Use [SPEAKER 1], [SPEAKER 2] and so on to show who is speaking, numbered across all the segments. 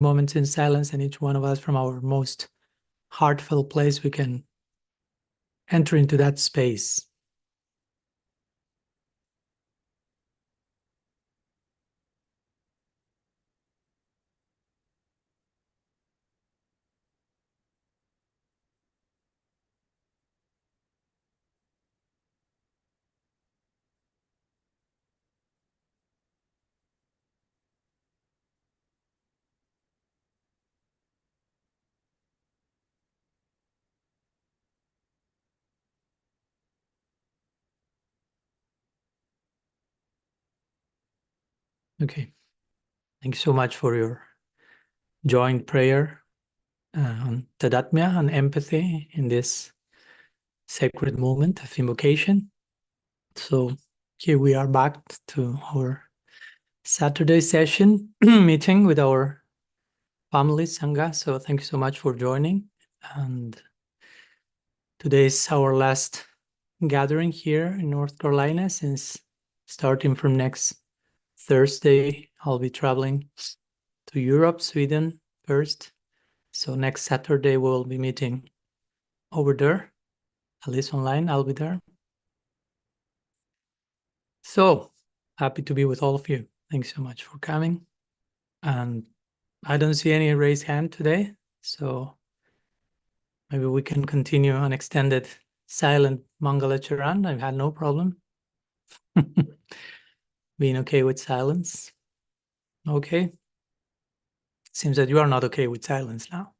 [SPEAKER 1] moments in silence, and each one of us from our most heartfelt place, we can enter into that space. Okay. Thank you so much for your joint prayer on Tadatmya and empathy in this sacred moment of invocation. So here we are back to our Saturday session meeting with our family sanga. So thank you so much for joining. And today is our last gathering here in North Carolina, since starting from next Thursday, I'll be traveling to Europe, Sweden first. So next Saturday, we'll be meeting over there, at least online, I'll be there. So happy to be with all of you. Thanks so much for coming. And I don't see any raised hand today, so maybe we can continue an extended silent Mangala Charan. I've had no problem being okay with silence. Okay. Seems that you are not okay with silence now.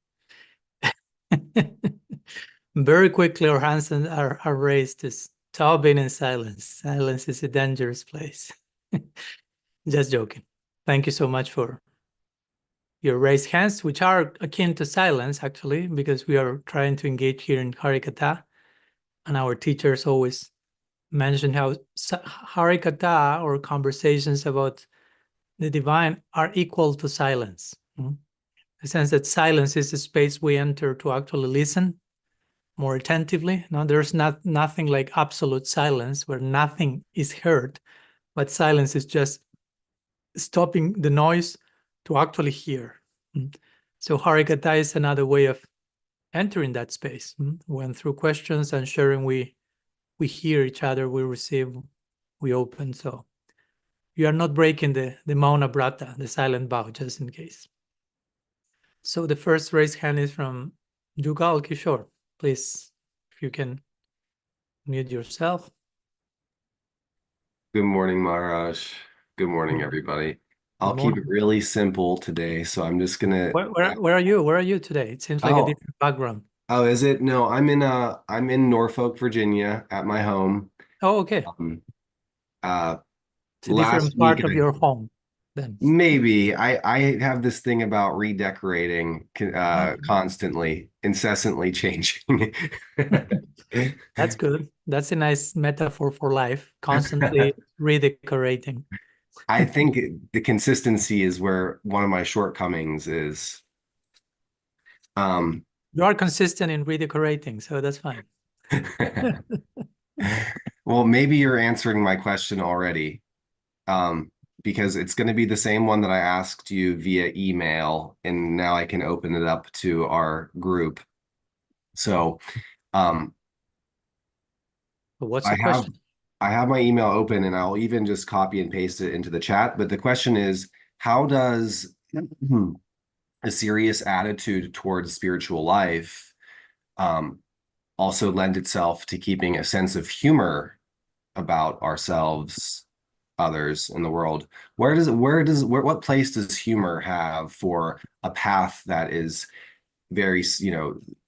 [SPEAKER 1] Very quickly, our hands are raised to stop being in silence. Silence is a dangerous place. Just joking. Thank you so much for your raised hands, which are akin to silence, actually, because we are trying to engage here in Harikatha. And our teachers always mention how Harikatha, or conversations about the divine, are equal to silence. The sense that silence is a space we enter to actually listen more attentively. Now, there's nothing like absolute silence where nothing is heard, but silence is just stopping the noise to actually hear. So Harikatha is another way of entering that space. When through questions and sharing, we hear each other, we receive, we open. So you are not breaking the Mauna Brata, the silent vow, just in case. So the first raised hand is from Jugal Kishore. Please, if you can mute yourself.
[SPEAKER 2] Good morning, Maharaj. Good morning, everybody. I'll keep it really simple today, so I'm just gonna.
[SPEAKER 1] Where are you? Where are you today? It seems like a different background.
[SPEAKER 2] Oh, is it? No, I'm in Norfolk, Virginia, at my home.
[SPEAKER 1] Oh, okay. It's a different part of your home then.
[SPEAKER 2] Maybe I have this thing about redecorating constantly, incessantly changing.
[SPEAKER 1] That's good. That's a nice metaphor for life, constantly redecorating.
[SPEAKER 2] I think the consistency is where one of my shortcomings is.
[SPEAKER 1] You are consistent in redecorating, so that's fine.
[SPEAKER 2] Well, maybe you're answering my question already, because it's going to be the same one that I asked you via email, and now I can open it up to our group. So,
[SPEAKER 1] what's the question?
[SPEAKER 2] I have my email open, and I'll even just copy and paste it into the chat. But the question is, how does a serious attitude towards spiritual life also lend itself to keeping a sense of humor about ourselves, others, in the world? What place does humor have for a path that is very,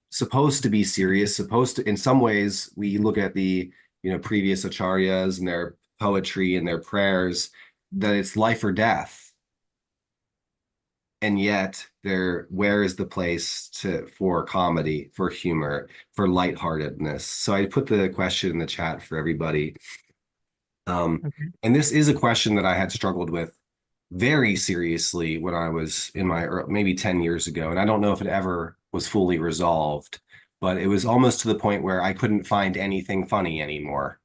[SPEAKER 2] supposed to be serious, in some ways, we look at the, previous acharyas and their poetry and their prayers, that it's life or death. And yet where is the place for comedy, for humor, for lightheartedness? So I put the question in the chat for everybody. And this is a question that I had struggled with very seriously when I was in maybe 10 years ago. And I don't know if it ever was fully resolved, but it was almost to the point where I couldn't find anything funny anymore.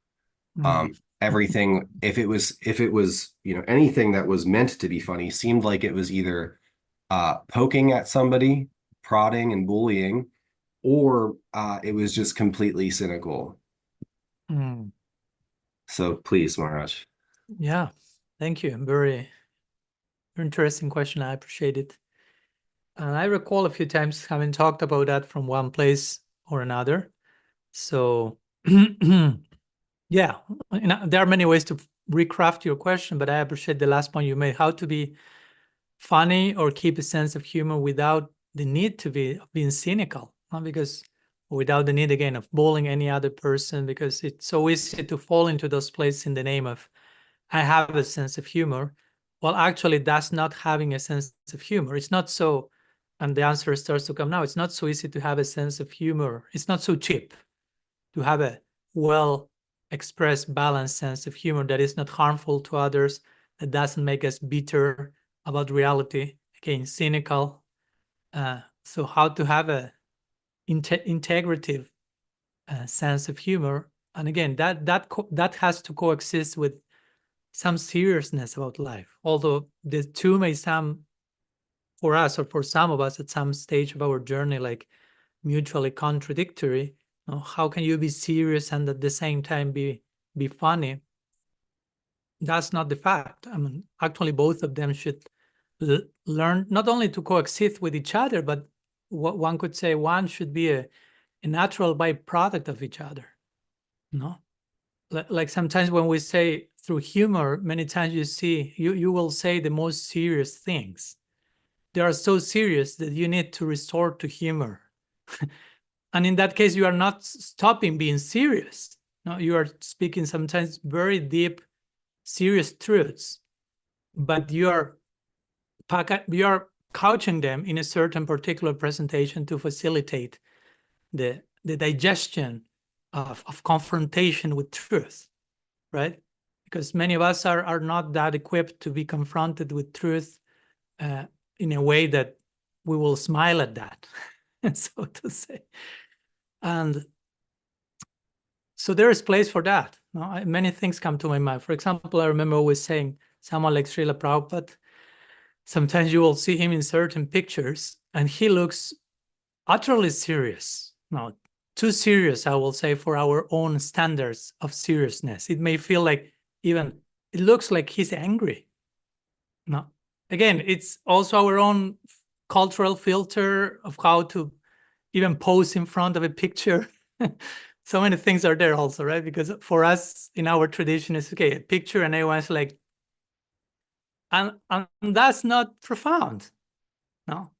[SPEAKER 2] Everything, if it was, anything that was meant to be funny seemed like it was either poking at somebody, prodding and bullying, or it was just completely cynical.
[SPEAKER 1] Mm.
[SPEAKER 2] So please, Maharaj.
[SPEAKER 1] Yeah, thank you. Very interesting question. I appreciate it. And I recall a few times having talked about that from one place or another. So, yeah, there are many ways to recraft your question, but I appreciate the last point you made, how to be funny or keep a sense of humor without the need to be being cynical, because without the need, again, of bullying any other person, because it's so easy to fall into those places in the name of, I have a sense of humor. Well, actually, that's not having a sense of humor. It's not so, and the answer starts to come now, it's not so easy to have a sense of humor. It's not so cheap to have a well-expressed, balanced sense of humor that is not harmful to others, that doesn't make us bitter about reality, again, cynical. So how to have a integrative sense of humor, and again, that has to coexist with some seriousness about life. Although the two may sound, for us or for some of us at some stage of our journey, like mutually contradictory. How can you be serious and at the same time be funny? That's not the fact. I mean, actually, both of them should learn not only to coexist with each other, but what one could say, one should be a natural byproduct of each other. No, like sometimes when we say through humor, many times you will say the most serious things. They are so serious that you need to resort to humor. And in that case, you are not stopping being serious. No, you are speaking sometimes very deep, serious truths, but you are couching them in a certain particular presentation to facilitate the digestion of confrontation with truth, right? Because many of us are not that equipped to be confronted with truth in a way that we will smile at that, so to say. And so there is place for that. No? Many things come to my mind. For example, I remember always saying, someone like Srila Prabhupada, sometimes you will see him in certain pictures and he looks utterly serious. No, too serious, I will say, for our own standards of seriousness. It may feel like even, it looks like he's angry. No, again, it's also our own cultural filter of how to even pose in front of a picture. So many things are there also, right? Because for us in our tradition, it's okay, a picture, and everyone's like, and that's not profound. No,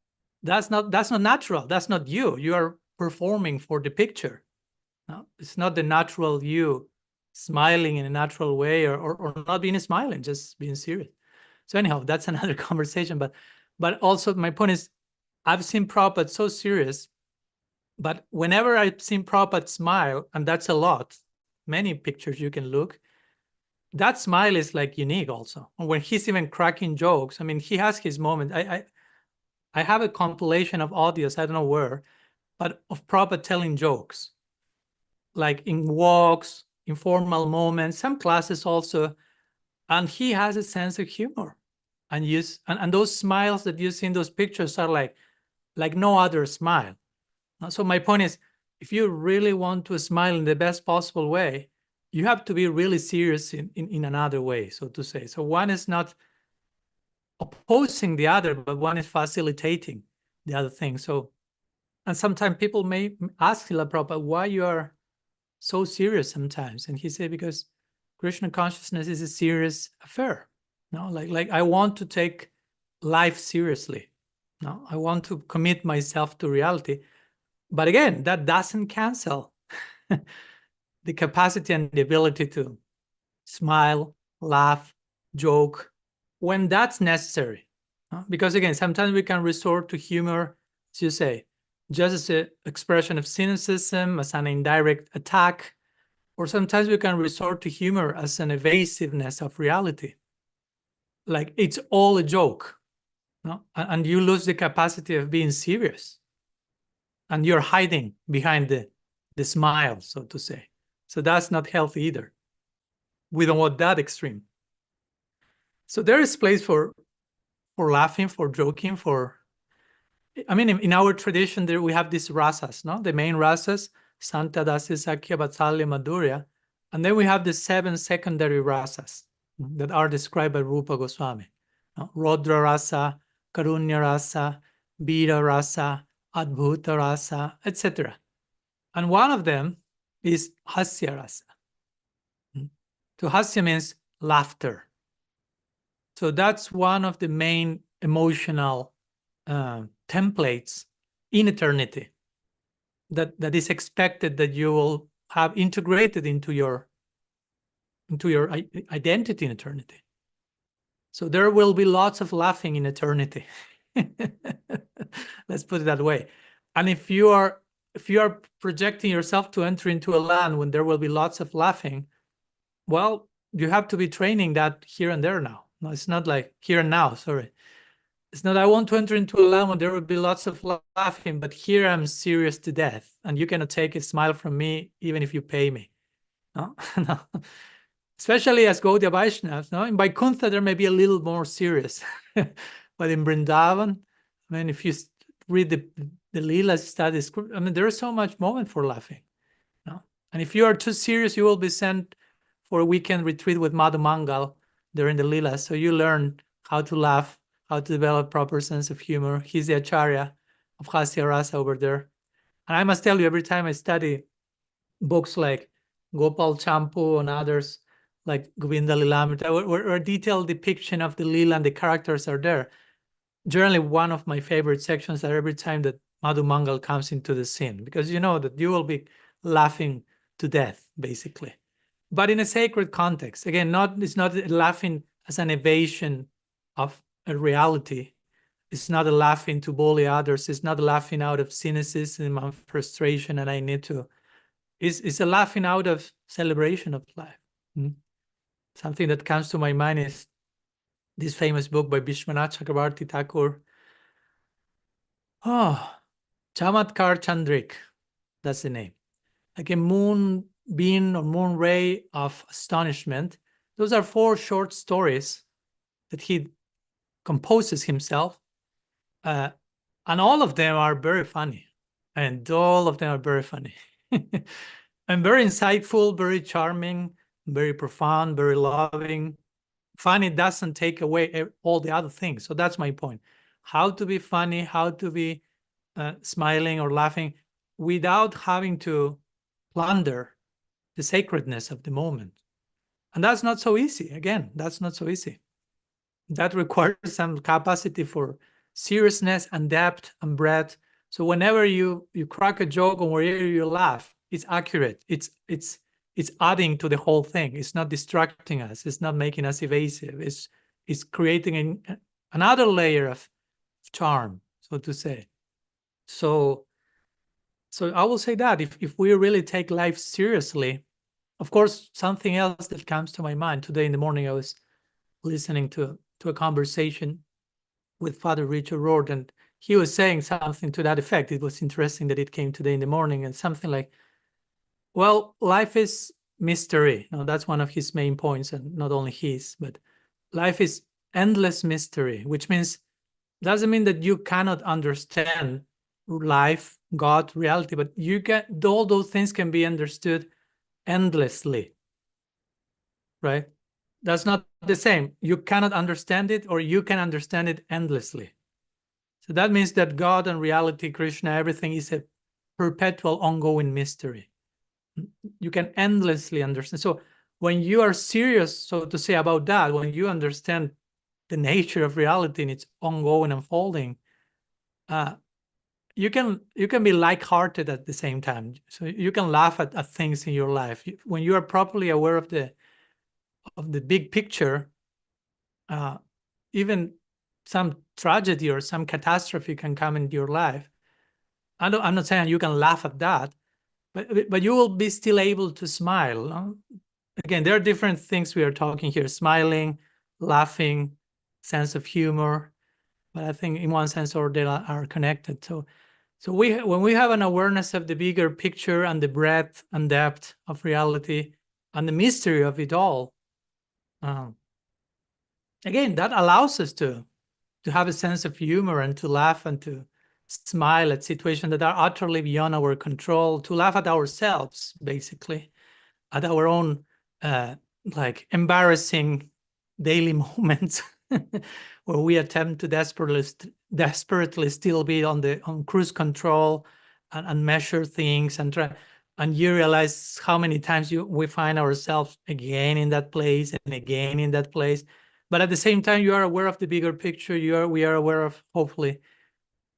[SPEAKER 1] that's not natural. That's not you. You are performing for the picture. No, it's not the natural you smiling in a natural way, or not being smiling, just being serious. So anyhow, that's another conversation. But also my point is, I've seen Prabhupada so serious, but whenever I've seen Prabhupada smile, and that's a lot, many pictures you can look, that smile is like unique also. And when he's even cracking jokes, I mean, he has his moment. I have a compilation of audios, I don't know where, but of Prabhupada telling jokes, like in walks, informal moments, some classes also, and he has a sense of humor. And those smiles that you see in those pictures are like no other smile. So my point is, if you really want to smile in the best possible way, you have to be really serious in another way, so to say. So one is not opposing the other, but one is facilitating the other thing. So, and sometimes people may ask Srila Prabhupada, why you are so serious sometimes? And he said, because Krishna consciousness is a serious affair. No, like I want to take life seriously. No, I want to commit myself to reality. But again, that doesn't cancel the capacity and the ability to smile, laugh, joke when that's necessary. Because again, sometimes we can resort to humor, as you say, just as an expression of cynicism, as an indirect attack, or sometimes we can resort to humor as an evasiveness of reality. Like it's all a joke, no? And you lose the capacity of being serious. And you're hiding behind the smile, so to say. So that's not healthy either. We don't want that extreme. So there is place for laughing, for joking, for, I mean, in our tradition, there we have these rasas, no? The main rasas, Santa, Dasi, Sakya, Vatsalya, Madhurya. And then we have the 7 secondary rasas that are described by Rupa Goswami. No? Rodra rasa, Karunya rasa, Bira rasa, Adbhuta rasa, etc. And one of them is Hasya rasa. So Hasya means laughter. So that's one of the main emotional templates in eternity that is expected that you will have integrated into your identity in eternity. So there will be lots of laughing in eternity. Let's put it that way. And if you are projecting yourself to enter into a land when there will be lots of laughing, well, you have to be training that here and there now. No, it's not like here and now, sorry. It's not, I want to enter into a land when there will be lots of laughing, but here I'm serious to death, and you cannot take a smile from me even if you pay me. No, no. Especially as Gaudiya Vaishnavas, no? In Vaikuntha, there may be a little more serious. But in Vrindavan, I mean, if you read the Leela studies, I mean, there is so much moment for laughing. No? And if you are too serious, you will be sent for a weekend retreat with Madhu Mangal during the Leela. So you learn how to laugh, how to develop proper sense of humor. He's the Acharya of Hasya Rasa over there. And I must tell you, every time I study books like Gopal Champu and others, like Govinda Lilamrita, where a detailed depiction of the Leela and the characters are there. Generally, one of my favorite sections are every time that Madhu Mangal comes into the scene, because you know that you will be laughing to death, basically. But in a sacred context. Again, it's not laughing as an evasion of a reality. It's not a laughing to bully others. It's not laughing out of cynicism and frustration, and I need to. It's a laughing out of celebration of life. Something that comes to my mind is this famous book by Vishwanath Chakrabarti Thakur. Chamatkar Chandrik, that's the name. Like a moonbeam or moon ray of astonishment. Those are 4 short stories that he composes himself. And all of them are very funny. And all of them are very funny. And very insightful, very charming, very profound, very loving. Funny doesn't take away all the other things. So that's my point. How to be funny, how to be smiling or laughing without having to plunder the sacredness of the moment. And that's not so easy. Again, that's not so easy. That requires some capacity for seriousness and depth and breadth. So whenever you crack a joke or whenever you laugh, it's accurate. It's adding to the whole thing. It's not distracting us. It's not making us evasive. It's creating another layer of charm, so to say. So I will say that if we really take life seriously, of course, something else that comes to my mind today in the morning, I was listening to a conversation with Father Richard Rohr, and he was saying something to that effect. It was interesting that it came today in the morning, and something like, well, life is mystery. Now, that's one of his main points, and not only his, but life is endless mystery, which means, doesn't mean that you cannot understand life, God, reality, but you can, all those things can be understood endlessly, right? That's not the same. You cannot understand it, or you can understand it endlessly. So that means that God and reality, Krishna, everything is a perpetual, ongoing mystery. You can endlessly understand. So when you are serious, so to say, about that, when you understand the nature of reality and its ongoing unfolding, you can be like-hearted at the same time. So you can laugh at things in your life. When you are properly aware of the big picture, even some tragedy or some catastrophe can come into your life. I'm not saying you can laugh at that, but you will be still able to smile. No? Again, there are different things we are talking here: smiling, laughing, sense of humor. But I think in one sense or they are connected. So when we have an awareness of the bigger picture and the breadth and depth of reality and the mystery of it all, again, that allows us to to have a sense of humor and to laugh and to smile at situations that are utterly beyond our control, to laugh at ourselves, basically, at our own like embarrassing daily moments where we attempt to desperately still be on cruise control and measure things and try. And you realize how many times we find ourselves again in that place and again in that place. But at the same time, you are aware of the bigger picture. We are aware of, hopefully,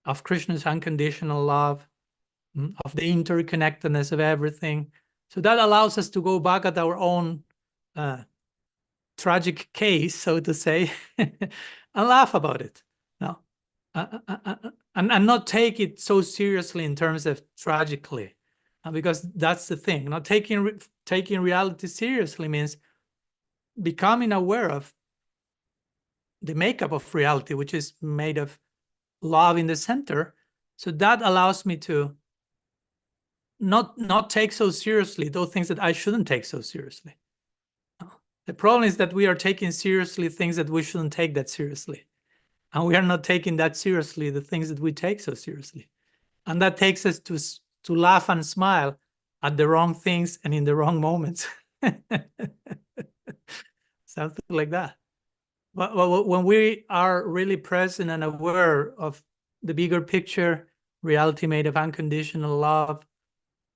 [SPEAKER 1] of Krishna's unconditional love, of the interconnectedness of everything. So that allows us to go back at our own tragic case, so to say, and laugh about it. No, and not take it so seriously in terms of tragically, because that's the thing. Not taking reality seriously means becoming aware of the makeup of reality, which is made of love in the center. So that allows me to not take so seriously those things that I shouldn't take so seriously. The problem is that we are taking seriously things that we shouldn't take that seriously. And we are not taking that seriously the things that we take so seriously. And that takes us to laugh and smile at the wrong things and in the wrong moments. Something like that. But when we are really present and aware of the bigger picture, reality made of unconditional love,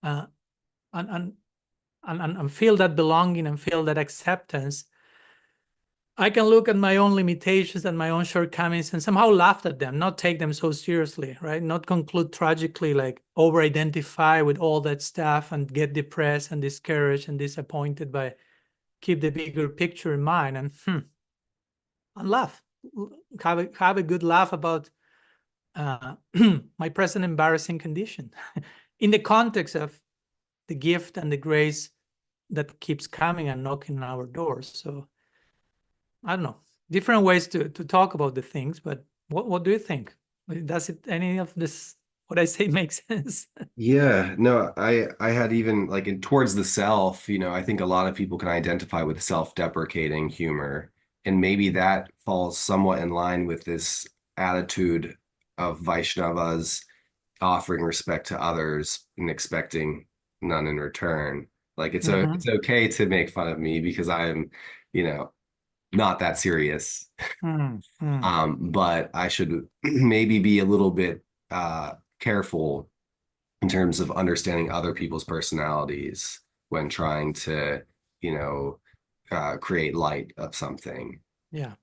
[SPEAKER 1] and feel that belonging and feel that acceptance, I can look at my own limitations and my own shortcomings and somehow laugh at them, not take them so seriously, right? Not conclude tragically, like over-identify with all that stuff and get depressed and discouraged and disappointed, but keep the bigger picture in mind and laugh. Have a good laugh about my present embarrassing condition in the context of the gift and the grace that keeps coming and knocking on our doors. So I don't know, different ways to talk about the things, but what do you think? Does any of this, what I say, make sense?
[SPEAKER 2] Yeah, no, I had even like towards the self, I think a lot of people can identify with self-deprecating humor, and maybe that falls somewhat in line with this attitude of Vaishnavas offering respect to others and expecting none in return. Like it's okay to make fun of me because I'm, not that serious. But I should maybe be a little bit careful in terms of understanding other people's personalities when trying to, create light of something.
[SPEAKER 1] Yeah.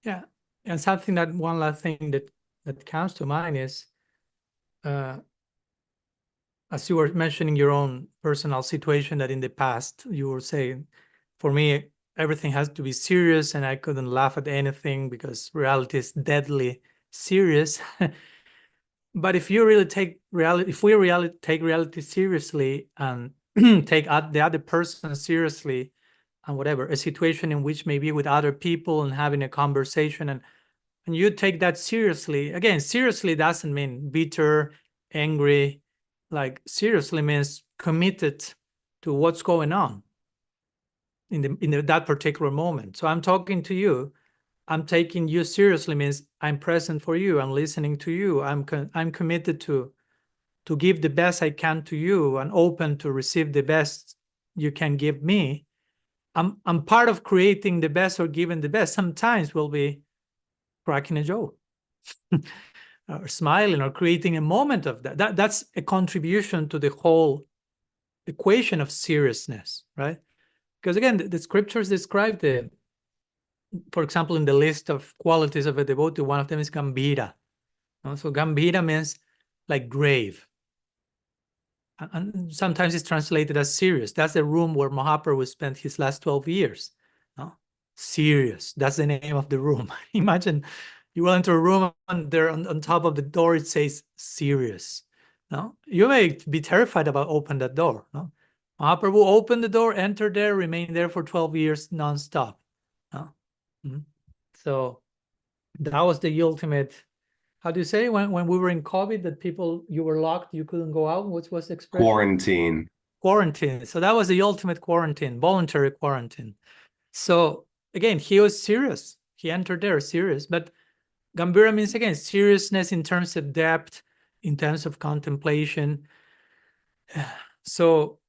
[SPEAKER 1] Yeah. And something that one last thing that comes to mind is, as you were mentioning your own personal situation that in the past you were saying, for me, everything has to be serious and I couldn't laugh at anything because reality is deadly serious. But if you really take reality, if we really take reality seriously and take the other person seriously and whatever, a situation in which maybe with other people and having a conversation and you take that seriously, again, seriously doesn't mean bitter, angry, like seriously means committed to what's going on in that particular moment. So I'm talking to you, I'm taking you seriously means I'm present for you, I'm listening to you, I'm committed to give the best I can to you and open to receive the best you can give me. I'm part of creating the best or giving the best. Sometimes we'll be cracking a joke or smiling or creating a moment of that. That's a contribution to the whole equation of seriousness, right? Because again, the scriptures describe for example, in the list of qualities of a devotee, one of them is Gambhira. So Gambhira means like grave. And sometimes it's translated as serious. That's the room where Mahaprabhu spent his last 12 years. Serious. That's the name of the room. Imagine you will enter a room and there on top of the door it says serious. You may be terrified about opening that door. Mahaprabhu opened the door, entered there, remained there for 12 years nonstop. So that was the ultimate. How do you say when we were in COVID that you were locked, you couldn't go out? What was the expression? Quarantine. So that was the ultimate quarantine, voluntary quarantine. So again, he was serious. He entered there serious, but Gambira means, again, seriousness in terms of depth, in terms of contemplation. So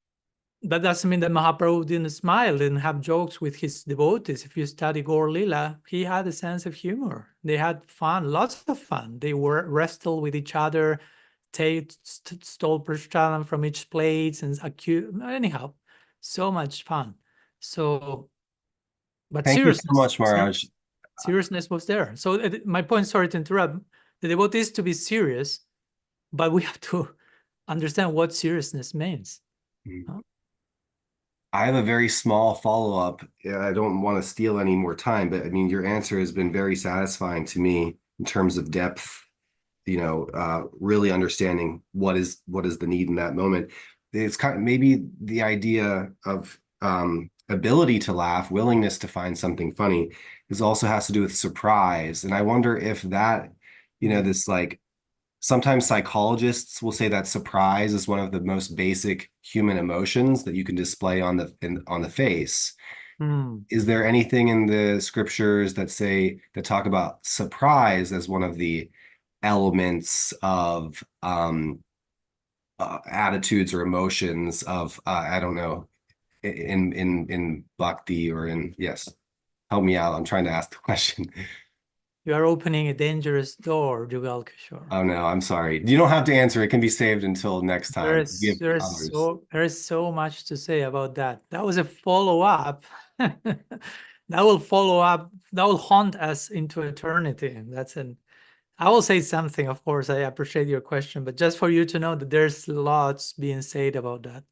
[SPEAKER 1] that doesn't mean that Mahaprabhu didn't smile, didn't have jokes with his devotees. If you study Gaur Lila, he had a sense of humor. They had fun, lots of fun. They were wrestled with each other, stole prasadam from each plate, and anyhow, so much fun. So, but
[SPEAKER 2] Thank you so much, Maharaj.
[SPEAKER 1] seriousness was there. So my point, sorry to interrupt, the devotee is to be serious, but we have to understand what seriousness means.
[SPEAKER 2] I have a very small follow-up. I don't want to steal any more time, but I mean, your answer has been very satisfying to me in terms of depth, really understanding what is the need in that moment. It's kind of maybe the idea of ability to laugh, willingness to find something funny is also has to do with surprise. And I wonder if that, this like sometimes psychologists will say that surprise is one of the most basic human emotions that you can display on the face. Is there anything in the scriptures that talk about surprise as one of the elements of attitudes or emotions of I don't know, in bhakti or in yes? Help me out. I'm trying to ask the question.
[SPEAKER 1] You are opening a dangerous door, Jugal Kishore.
[SPEAKER 2] Oh no, I'm sorry. You don't have to answer. It can be saved until next time.
[SPEAKER 1] There is so much to say about that. That was a follow-up. That will follow up. That will haunt us into eternity. I will say something, of course. I appreciate your question, but just for you to know that there's lots being said about that.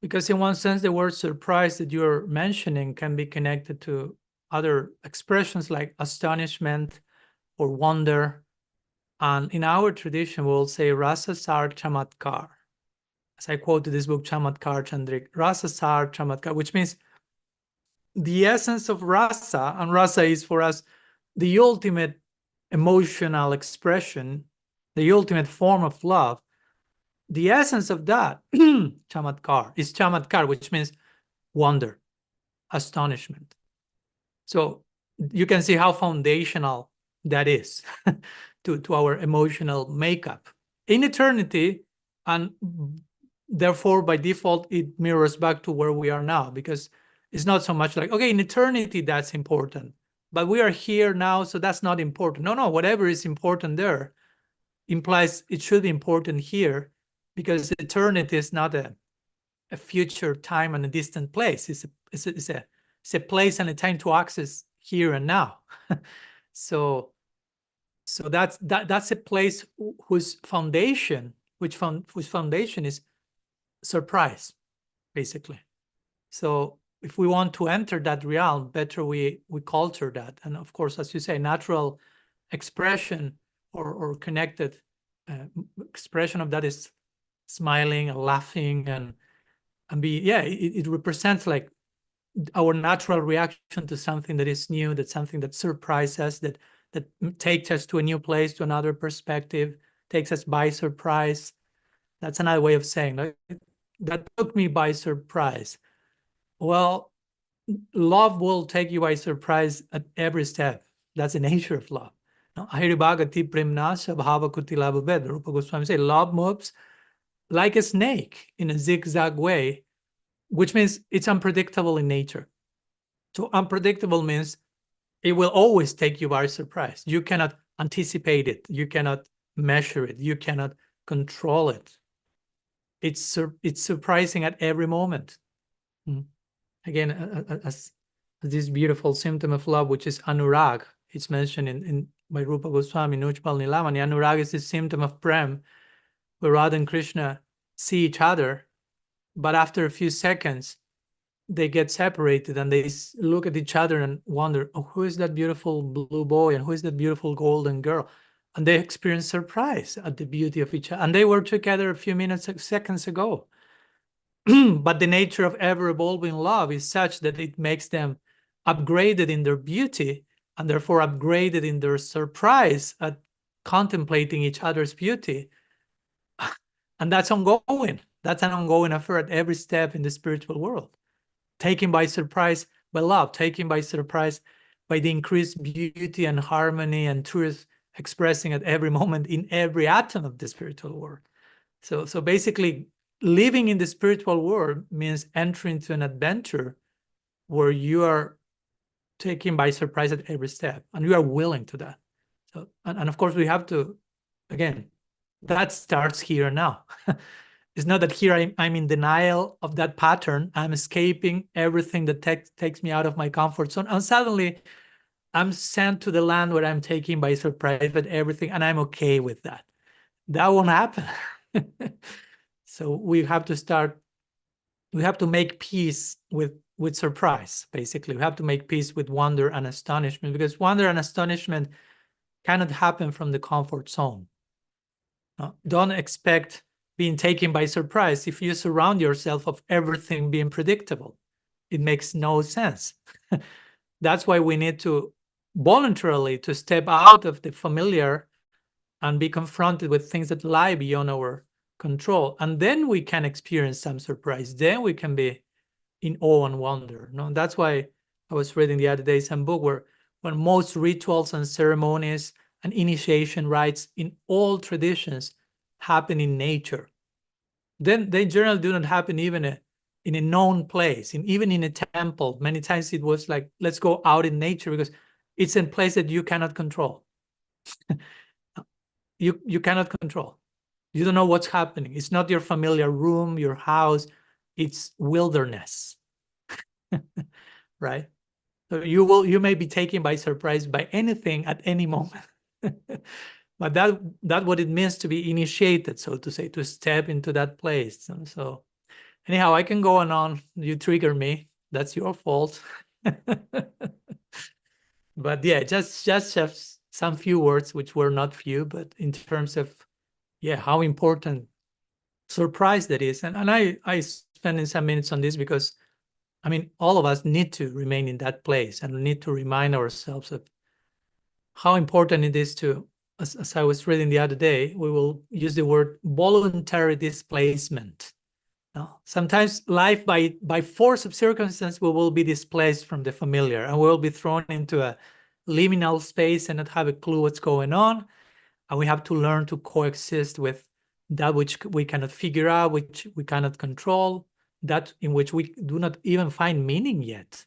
[SPEAKER 1] Because in one sense, the word surprise that you're mentioning can be connected to other expressions like astonishment or wonder. And in our tradition, we'll say rasa sar chamatkar. As I quoted this book, Chamatkar Chandrik, rasa sar chamatkar, which means the essence of rasa, and rasa is for us the ultimate emotional expression, the ultimate form of love. The essence of that, chamatkar, is chamatkar, which means wonder, astonishment. So you can see how foundational that is to our emotional makeup in eternity, and therefore by default it mirrors back to where we are now, because it's not so much like, okay, in eternity that's important, but we are here now, so that's not important. No, whatever is important there implies it should be important here, because eternity is not a future time and a distant place. It's a place and a time to access here and now. So that's a place whose foundation is surprise, basically. So if we want to enter that realm, better we culture that. And of course, as you say, natural expression or connected expression of that is smiling and laughing and it represents like our natural reaction to something that is new, that's something that surprises us, that takes us to a new place, to another perspective, takes us by surprise. That's another way of saying like, that took me by surprise. Well, love will take you by surprise at every step. That's the nature of love. Ahiribhagati premnasya bhavakuti labhabed. Rupa Goswami say love moves like a snake in a zigzag way, which means it's unpredictable in nature. So unpredictable means it will always take you by surprise. You cannot anticipate it. You cannot measure it. You cannot control it. It's surprising at every moment. Again, as this beautiful symptom of love, which is anurag. It's mentioned in by Rupa Goswami, Nujpal Nilamani. Anurag is the symptom of prem, where Radha and Krishna see each other, but after a few seconds, they get separated and they look at each other and wonder, oh, who is that beautiful blue boy and who is that beautiful golden girl? And they experience surprise at the beauty of each other. And they were together a few seconds ago. But the nature of ever-evolving love is such that it makes them upgraded in their beauty and therefore upgraded in their surprise at contemplating each other's beauty. And that's ongoing. That's an ongoing affair at every step in the spiritual world. Taken by surprise by love, taken by surprise by the increased beauty and harmony and truth expressing at every moment in every atom of the spiritual world. So basically, living in the spiritual world means entering into an adventure where you are taken by surprise at every step, and you are willing to that. So, and of course, we have to, again, that starts here now. It's not that here I'm in denial of that pattern. I'm escaping everything that takes me out of my comfort zone, and suddenly I'm sent to the land where I'm taken by surprise with everything, and I'm okay with that. That won't happen. So we have to make peace with surprise, basically. We have to make peace with wonder and astonishment, because wonder and astonishment cannot happen from the comfort zone. No, don't expect being taken by surprise if you surround yourself of everything being predictable. It makes no sense. That's why we need to voluntarily to step out of the familiar and be confronted with things that lie beyond our control. And then we can experience some surprise. Then we can be in awe and wonder. No, that's why I was reading the other day some book where when most rituals and ceremonies and initiation rites in all traditions happen in nature, then they generally do not happen even in a known place, even in a temple. Many times it was like, let's go out in nature because it's a place that you cannot control. You cannot control. You don't know what's happening. It's not your familiar room, your house. It's wilderness, right? So you may be taken by surprise by anything at any moment. But that's what it means to be initiated, so to say, to step into that place. And so anyhow, I can go on. You trigger me. That's your fault. But yeah, just have some few words, which were not few, but in terms of, yeah, how important surprise that is. And I spending some minutes on this because, I mean, all of us need to remain in that place and need to remind ourselves of how important it is to, as I was reading the other day, we will use the word voluntary displacement. Now, sometimes life by force of circumstance, we will be displaced from the familiar and we will be thrown into a liminal space and not have a clue what's going on. And we have to learn to coexist with that which we cannot figure out, which we cannot control, that in which we do not even find meaning yet.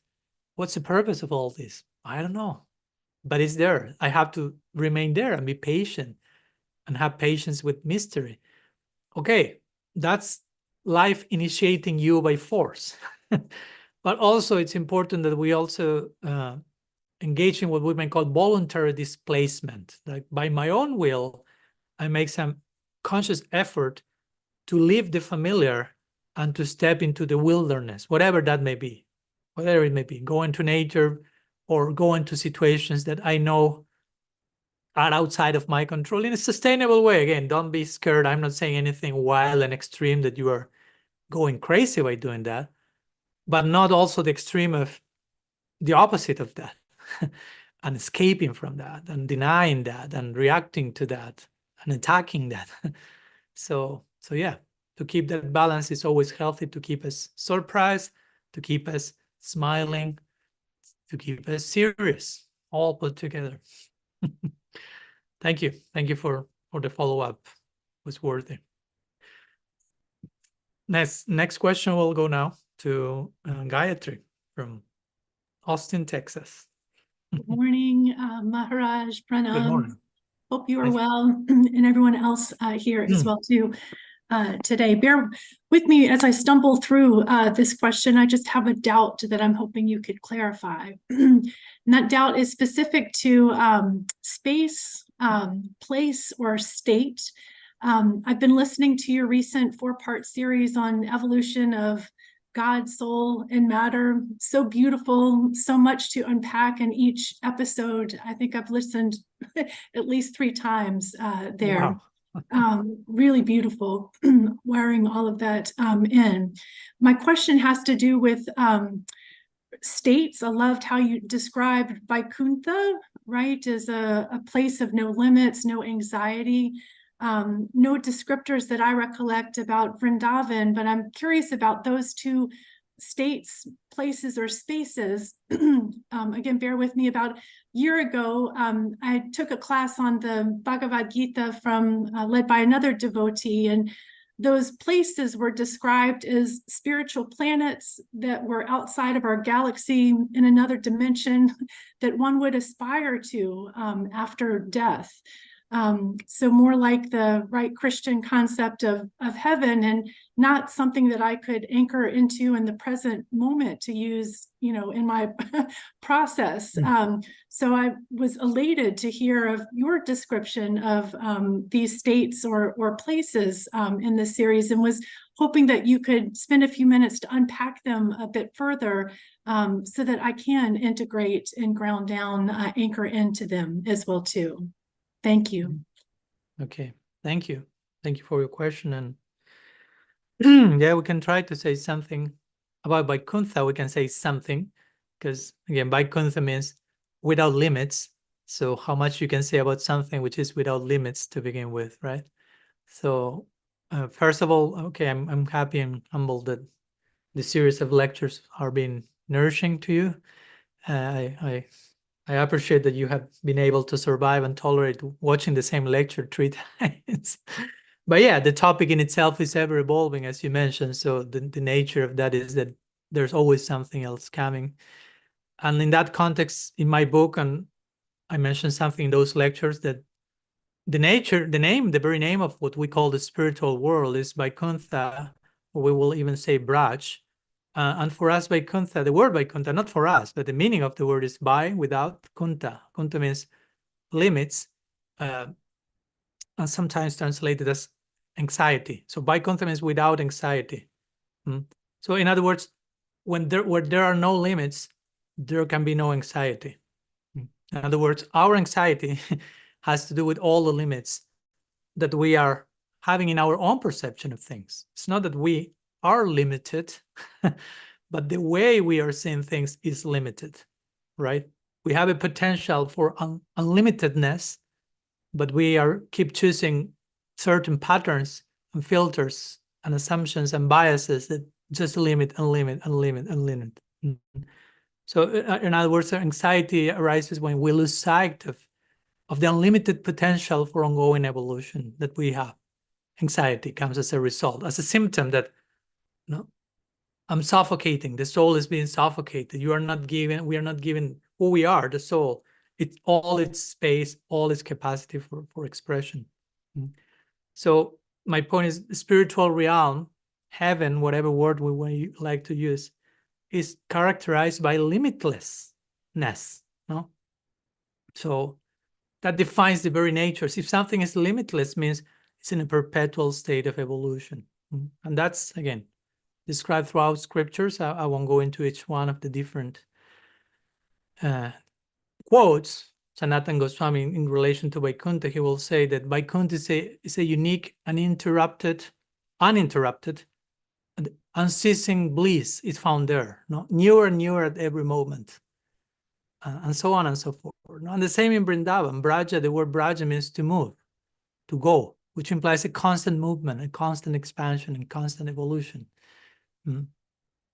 [SPEAKER 1] What's the purpose of all this? I don't know, but it's there. I have to remain there and be patient and have patience with mystery. Okay, that's life initiating you by force. But also it's important that we also engage in what we may call voluntary displacement. Like by my own will, I make some conscious effort to leave the familiar and to step into the wilderness, whatever that may be, whatever it may be, go into nature or go into situations that I know are outside of my control in a sustainable way. Again, don't be scared. I'm not saying anything wild and extreme that you are going crazy by doing that, but not also the extreme of the opposite of that and escaping from that and denying that and reacting to that and attacking that. So yeah, to keep that balance is always healthy, to keep us surprised, to keep us smiling, to keep us serious, all put together. Thank you for the follow-up. It was worthy. Next question will go now to Gayatri from Austin, Texas.
[SPEAKER 3] Good morning, Maharaj,
[SPEAKER 1] Good
[SPEAKER 3] Pranam.
[SPEAKER 1] morning.
[SPEAKER 3] Hope you are well, and everyone else here as well too today. Bear with me as I stumble through this question. I just have a doubt that I'm hoping you could clarify. And that doubt is specific to space, place, or state. I've been listening to your recent 4-part series on evolution of God, soul, and matter. So beautiful, so much to unpack in each episode. I think I've listened at least 3 times there. Wow. Really beautiful, wearing all of that in. My question has to do with states. I loved how you described Vaikuntha, right, as a place of no limits, no anxiety. No descriptors that I recollect about Vrindavan, but I'm curious about those 2 states, places, or spaces. Again, bear with me. About a year ago, I took a class on the Bhagavad Gita from led by another devotee, and those places were described as spiritual planets that were outside of our galaxy in another dimension that one would aspire to after death. So more like the right Christian concept of heaven, and not something that I could anchor into in the present moment to use, in my process. So I was elated to hear of your description of these states or places in this series, and was hoping that you could spend a few minutes to unpack them a bit further, so that I can integrate and ground down, anchor into them as well too. Thank you.
[SPEAKER 1] Okay, thank you. Thank you for your question. And yeah, we can try to say something about Vaikuntha. We can say something, because again, Vaikuntha means without limits. So how much you can say about something which is without limits to begin with, right? So first of all, okay, I'm happy and humbled that the series of lectures are being nourishing to you. I appreciate that you have been able to survive and tolerate watching the same lecture 3 times. But yeah, the topic in itself is ever evolving, as you mentioned. So the nature of that is that there's always something else coming. And in that context, in my book, and I mentioned something in those lectures, that the very name of what we call the spiritual world is Vaikuntha, or we will even say Braj. And for us, Vaikuntha, the word Vaikuntha, not for us, but the meaning of the word is by, without, Kunta. Kunta means limits, and sometimes translated as anxiety. So Vaikuntha means without anxiety. So in other words, where there are no limits, there can be no anxiety. In other words, our anxiety has to do with all the limits that we are having in our own perception of things. It's not that we are limited, but the way we are seeing things is limited, right? We have a potential for unlimitedness, but we keep choosing certain patterns and filters and assumptions and biases that just limit and limit and limit and limit. So in other words, anxiety arises when we lose sight of the unlimited potential for ongoing evolution that we have. Anxiety comes as a result, as a symptom that I'm suffocating. The soul is being suffocated. We are not given who we are, the soul. It's all its space, all its capacity for expression. So my point is, the spiritual realm, heaven, whatever word we like to use, is characterized by limitlessness. No? So that defines the very nature. If something is limitless, means it's in a perpetual state of evolution. And that's, again, described throughout scriptures. I won't go into each one of the different quotes. Sanatana Goswami, in relation to Vaikuntha, he will say that Vaikuntha is a unique, uninterrupted, and unceasing bliss is found there. Newer and newer at every moment. And so on and so forth. And the same in Vrindavan. Braja, the word Braja means to move, to go, which implies a constant movement, a constant expansion, and constant evolution.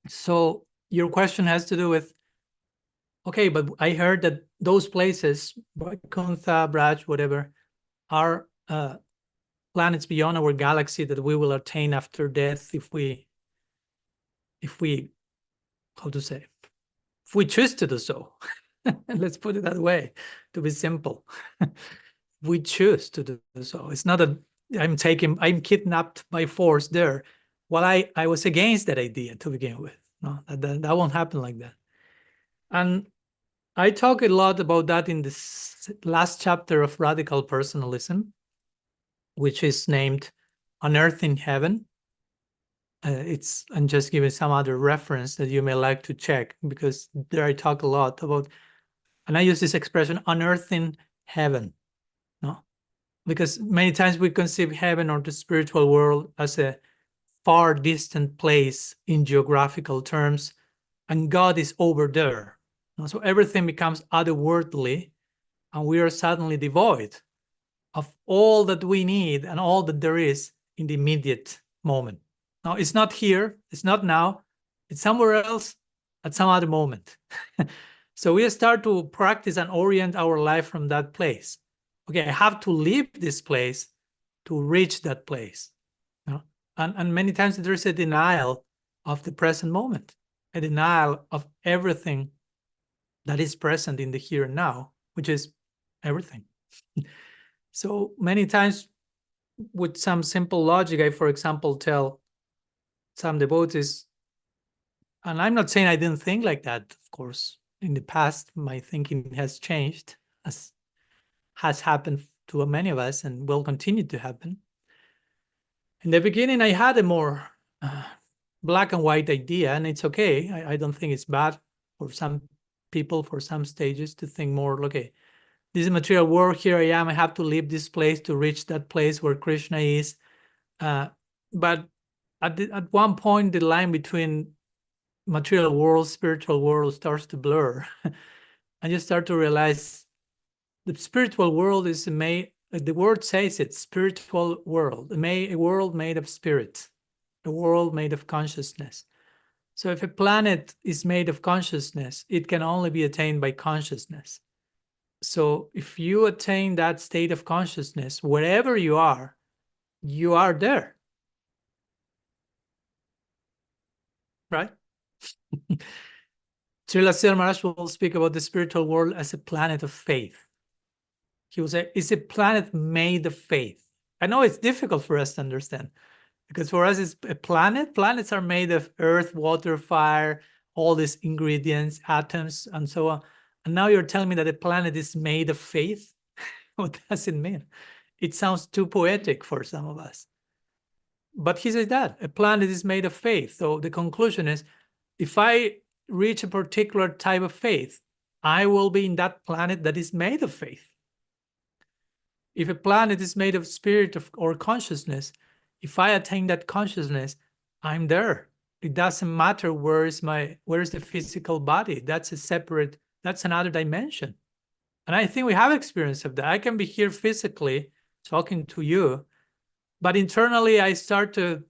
[SPEAKER 1] So your question has to do with, okay, but I heard that those places, Vaikuntha, Braj, whatever, are planets beyond our galaxy that we will attain after death if we choose to do so. Let's put it that way, to be simple. We choose to do so. It's not that I'm kidnapped by force there. Well, I was against that idea to begin with. No, that won't happen like that. And I talk a lot about that in this last chapter of Radical Personalism, which is named Unearthing Heaven. I'm just giving some other reference that you may like to check, because there I talk a lot about, and I use this expression, unearthing heaven. No, because many times we conceive heaven or the spiritual world as a far distant place in geographical terms, and God is over there. So everything becomes otherworldly, and we are suddenly devoid of all that we need and all that there is in the immediate moment. Now, it's not here, it's not now, It's somewhere else at some other moment. So we start to practice and orient our life from that place. Okay, I have to leave this place to reach that place. You know? And many times there's a denial of the present moment, a denial of everything that is present in the here and now, which is everything. So many times with some simple logic, I, for example, tell some devotees, and I'm not saying I didn't think like that, of course. In the past, my thinking has changed, as has happened to many of us and will continue to happen. In the beginning, I had a more black and white idea, and it's okay. I don't think it's bad for some people, for some stages, to think more, okay, this is material world, here I am, I have to leave this place to reach that place where Krishna is. But at one point, the line between material world, spiritual world starts to blur. And you start to realize the spiritual world is made, the word says it, spiritual world, a world made of spirit, a world made of consciousness. So if a planet is made of consciousness, it can only be attained by consciousness. So if you attain that state of consciousness, wherever you are there. Right? Srila Sridhar Maharaj will speak about the spiritual world as a planet of faith. He will say, it's a planet made of faith. I know it's difficult for us to understand, because for us, it's a planet. Planets are made of earth, water, fire, all these ingredients, atoms, and so on. And now you're telling me that a planet is made of faith? What does it mean? It sounds too poetic for some of us. But he says that a planet is made of faith. So the conclusion is, if I reach a particular type of faith, I will be in that planet that is made of faith. If a planet is made of spirit or consciousness, if I attain that consciousness, I'm there. It doesn't matter where is the physical body. That's another dimension. And I think we have experience of that. I can be here physically talking to you, but internally I start to,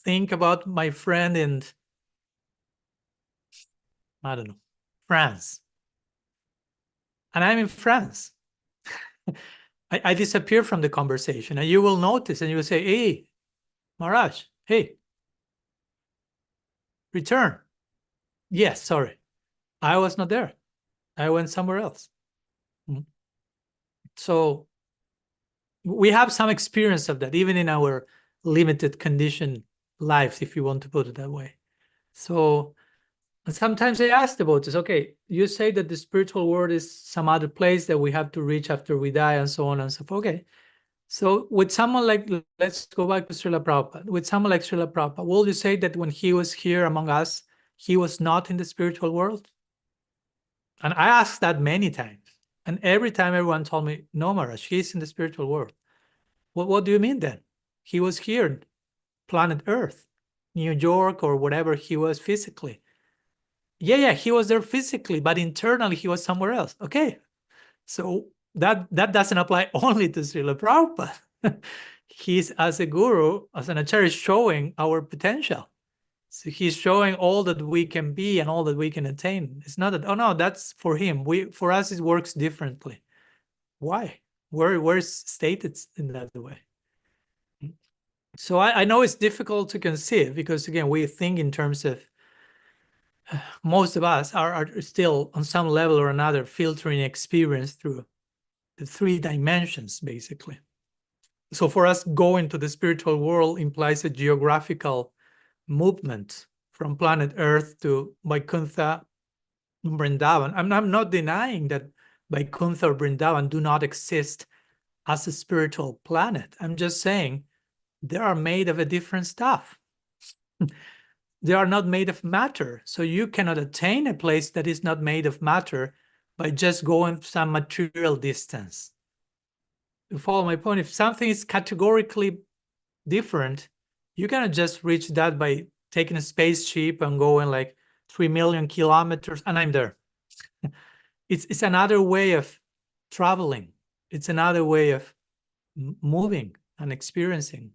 [SPEAKER 1] think about my friend in, I don't know, France. And I'm in France. I disappear from the conversation, and you will notice, and you will say, hey, Maharaj, hey, return. Yes, sorry. I was not there. I went somewhere else. So we have some experience of that, even in our limited condition lives, if you want to put it that way. So sometimes I ask about this, okay, you say that the spiritual world is some other place that we have to reach after we die and so on and so forth. Okay. So with someone like, let's go back to Srila Prabhupada. With someone like Srila Prabhupada, will you say that when he was here among us, he was not in the spiritual world? And I asked that many times. And every time everyone told me, no, Maharaj, he's in the spiritual world. Well, what do you mean then? He was here, planet Earth, New York, or whatever he was physically. Yeah, he was there physically, but internally he was somewhere else. Okay, so that doesn't apply only to Srila Prabhupada. He's, as a guru, as an acharya, showing our potential. So he's showing all that we can be and all that we can attain. It's not that, oh no, that's for him. For us, it works differently. Why? Where's stated in that way? So I know it's difficult to conceive, because again, we think in terms of, most of us are still on some level or another filtering experience through the 3 dimensions, basically. So for us, going to the spiritual world implies a geographical movement from planet Earth to Vaikuntha, Vrindavan. I'm not denying that Vaikuntha or Vrindavan do not exist as a spiritual planet. I'm just saying they are made of a different stuff. They are not made of matter. So you cannot attain a place that is not made of matter by just going some material distance. You follow my point? If something is categorically different, you cannot just reach that by taking a spaceship and going like 3 million kilometers and I'm there. It's another way of traveling. It's another way of moving and experiencing.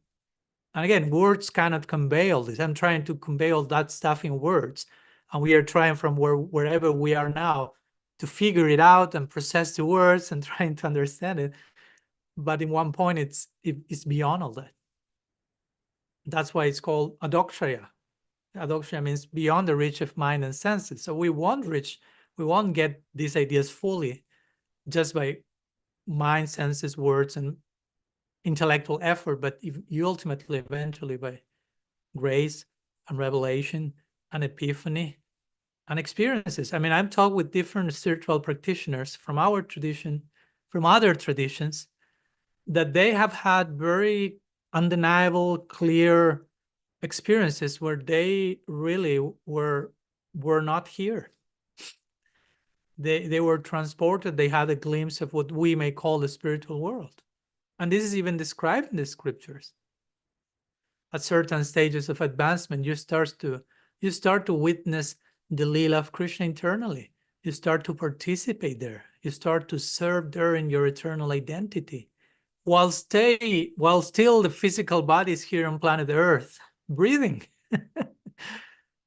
[SPEAKER 1] And again, words cannot convey all this. I'm trying to convey all that stuff in words. And we are trying from wherever we are now to figure it out and process the words and trying to understand it. But in one point, it's beyond all that. That's why it's called adokshaya. Adokshaya means beyond the reach of mind and senses. So we won't get these ideas fully just by mind, senses, words, and intellectual effort, but you ultimately, eventually, by grace and revelation and epiphany and experiences. I mean, I've talked with different spiritual practitioners from our tradition, from other traditions, that they have had very undeniable, clear experiences where they really were not here. They were transported. They had a glimpse of what we may call the spiritual world. And this is even described in the scriptures. At certain stages of advancement, you start to witness the Leela of Krishna internally. You start to participate there. You start to serve there in your eternal identity, while still the physical body is here on planet Earth, breathing.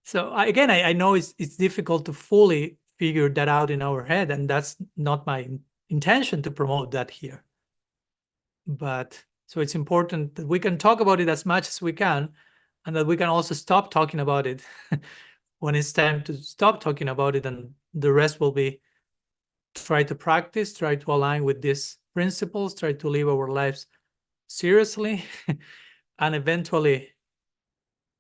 [SPEAKER 1] So again, I know it's difficult to fully figure that out in our head, and that's not my intention to promote that here. But so it's important that we can talk about it as much as we can, and that we can also stop talking about it when it's time to stop talking about it, and the rest will be try to practice, try to align with these principles, try to live our lives seriously, and eventually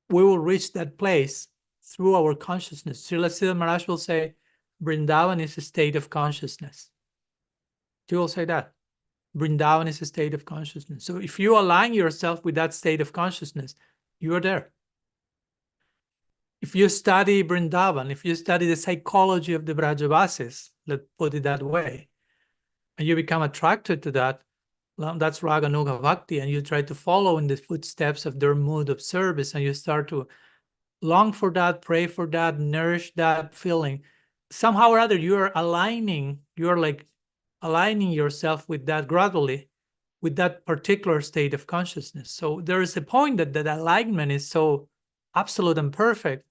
[SPEAKER 1] we will reach that place through our consciousness. Srila Siddha Maharaj will say, Vrindavan is a state of consciousness. He will say that. Vrindavan is a state of consciousness. So if you align yourself with that state of consciousness, you are there. If you study Vrindavan, if you study the psychology of the Vrajavasis, let's put it that way, and you become attracted to that, that's Raga Nuga Bhakti, and you try to follow in the footsteps of their mood of service, and you start to long for that, pray for that, nourish that feeling. Somehow or other, you're aligning yourself with that gradually, with that particular state of consciousness. So there is a point that alignment is so absolute and perfect,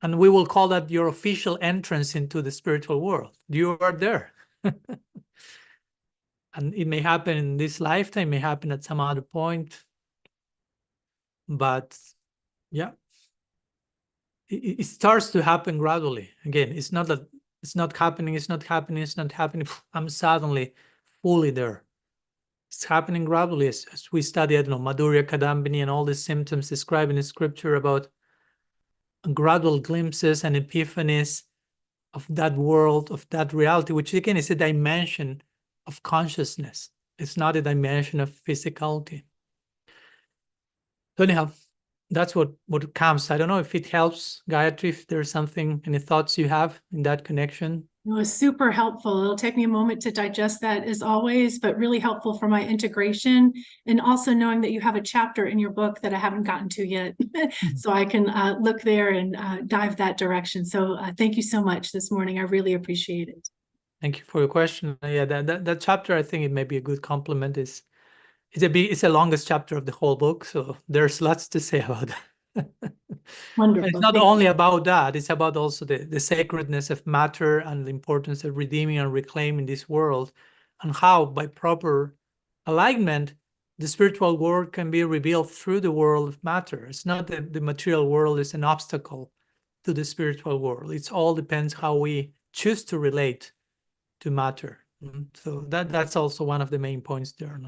[SPEAKER 1] and we will call that your official entrance into the spiritual world. You are there. And it may happen in this lifetime, may happen at some other point. But yeah, it starts to happen gradually. Again, it's not that it's not happening, I'm suddenly fully there. It's happening gradually as we study, I don't know, Madhurya Kadambini and all the symptoms described in the scripture about gradual glimpses and epiphanies of that world, of that reality, which again is a dimension of consciousness. It's not a dimension of physicality. So anyhow, that's what comes. I don't know if it helps, Gayatri, if there's something, any thoughts you have in that connection.
[SPEAKER 3] It was super helpful. It'll take me a moment to digest that as always, but really helpful for my integration, and also knowing that you have a chapter in your book that I haven't gotten to yet. So I can look there and dive that direction. So thank you so much this morning. I really appreciate it.
[SPEAKER 1] Thank you for your question. Yeah, that chapter, I think it may be a good complement. It's the longest chapter of the whole book, so there's lots to say about that.
[SPEAKER 3] Wonderful.
[SPEAKER 1] It's not only about that, it's about also the sacredness of matter and the importance of redeeming and reclaiming this world, and how by proper alignment, the spiritual world can be revealed through the world of matter. It's not that the material world is an obstacle to the spiritual world. It all depends how we choose to relate to matter. So that's also one of the main points there.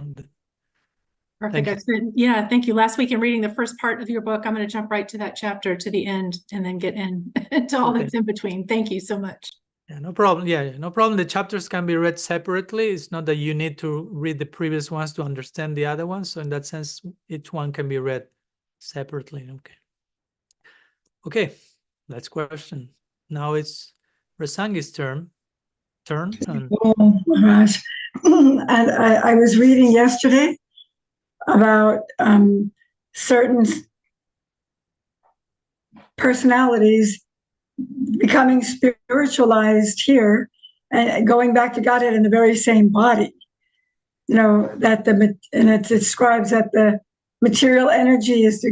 [SPEAKER 3] Perfect. Yeah, thank you. Last week in reading the first part of your book, I'm going to jump right to that chapter to the end and then get into all that's in between. Thank you so much.
[SPEAKER 1] Yeah, no problem. Yeah, no problem. The chapters can be read separately. It's not that you need to read the previous ones to understand the other ones. So in that sense, each one can be read separately. Okay, next question. Now it's Rasangi's turn.
[SPEAKER 4] Oh, Maharaj. And I was reading yesterday about certain personalities becoming spiritualized here and going back to Godhead in the very same body. You know, and it describes that material energy is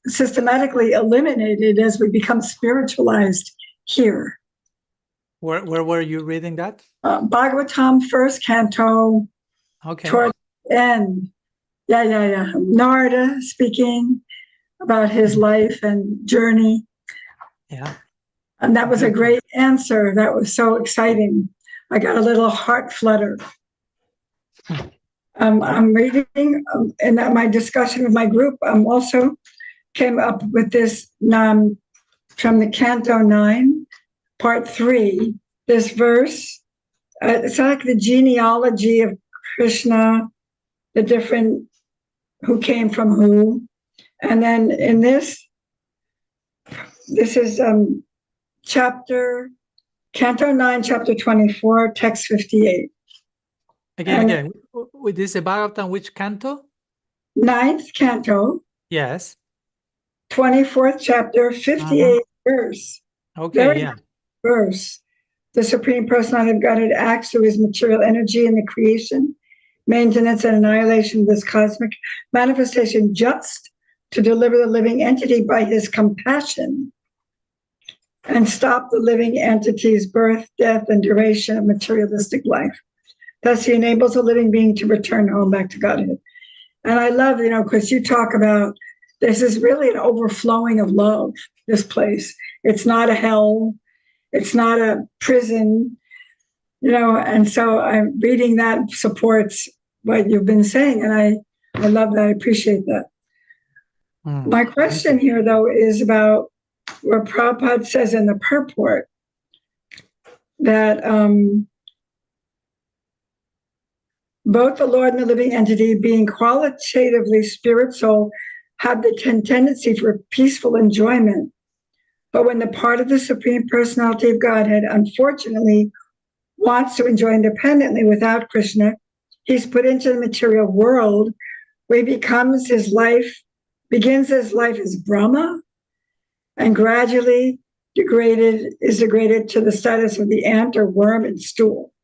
[SPEAKER 4] systematically eliminated as we become spiritualized here.
[SPEAKER 1] Where were you reading that?
[SPEAKER 4] Bhagavatam, first canto,
[SPEAKER 1] Okay.
[SPEAKER 4] toward the end. Yeah. Narada speaking about his life and journey.
[SPEAKER 1] Yeah.
[SPEAKER 4] And that was a great answer. That was so exciting. I got a little heart flutter. I'm reading in my discussion with my group. Also came up with this from the Canto 9, Part 3. This verse, it's like the genealogy of Krishna, the different who came from who. And then in this is Canto 9, Chapter 24, Text 58.
[SPEAKER 1] Again. With this Bhagavatam, which canto?
[SPEAKER 4] 9th Canto,
[SPEAKER 1] Yes.
[SPEAKER 4] 24th chapter, 58th verse.
[SPEAKER 1] Okay,
[SPEAKER 4] Very
[SPEAKER 1] yeah.
[SPEAKER 4] verse. The Supreme Personality of Godhead acts through his material energy in the creation, maintenance, and annihilation of this cosmic manifestation just to deliver the living entity by his compassion and stop the living entity's birth, death, and duration of materialistic life. Thus, he enables the living being to return home back to Godhead. And I love, because you talk about this is really an overflowing of love, this place. It's not a hell. It's not a prison, and so I'm reading that supports what you've been saying. And I love that. I appreciate that. My question here, though, is about where Prabhupada says in the purport that both the Lord and the living entity, being qualitatively spirit soul, have the tendency for peaceful enjoyment. But when the part of the Supreme Personality of Godhead, unfortunately, wants to enjoy independently without Krishna, he's put into the material world where he begins his life as Brahma, and gradually is degraded to the status of the ant or worm and stool.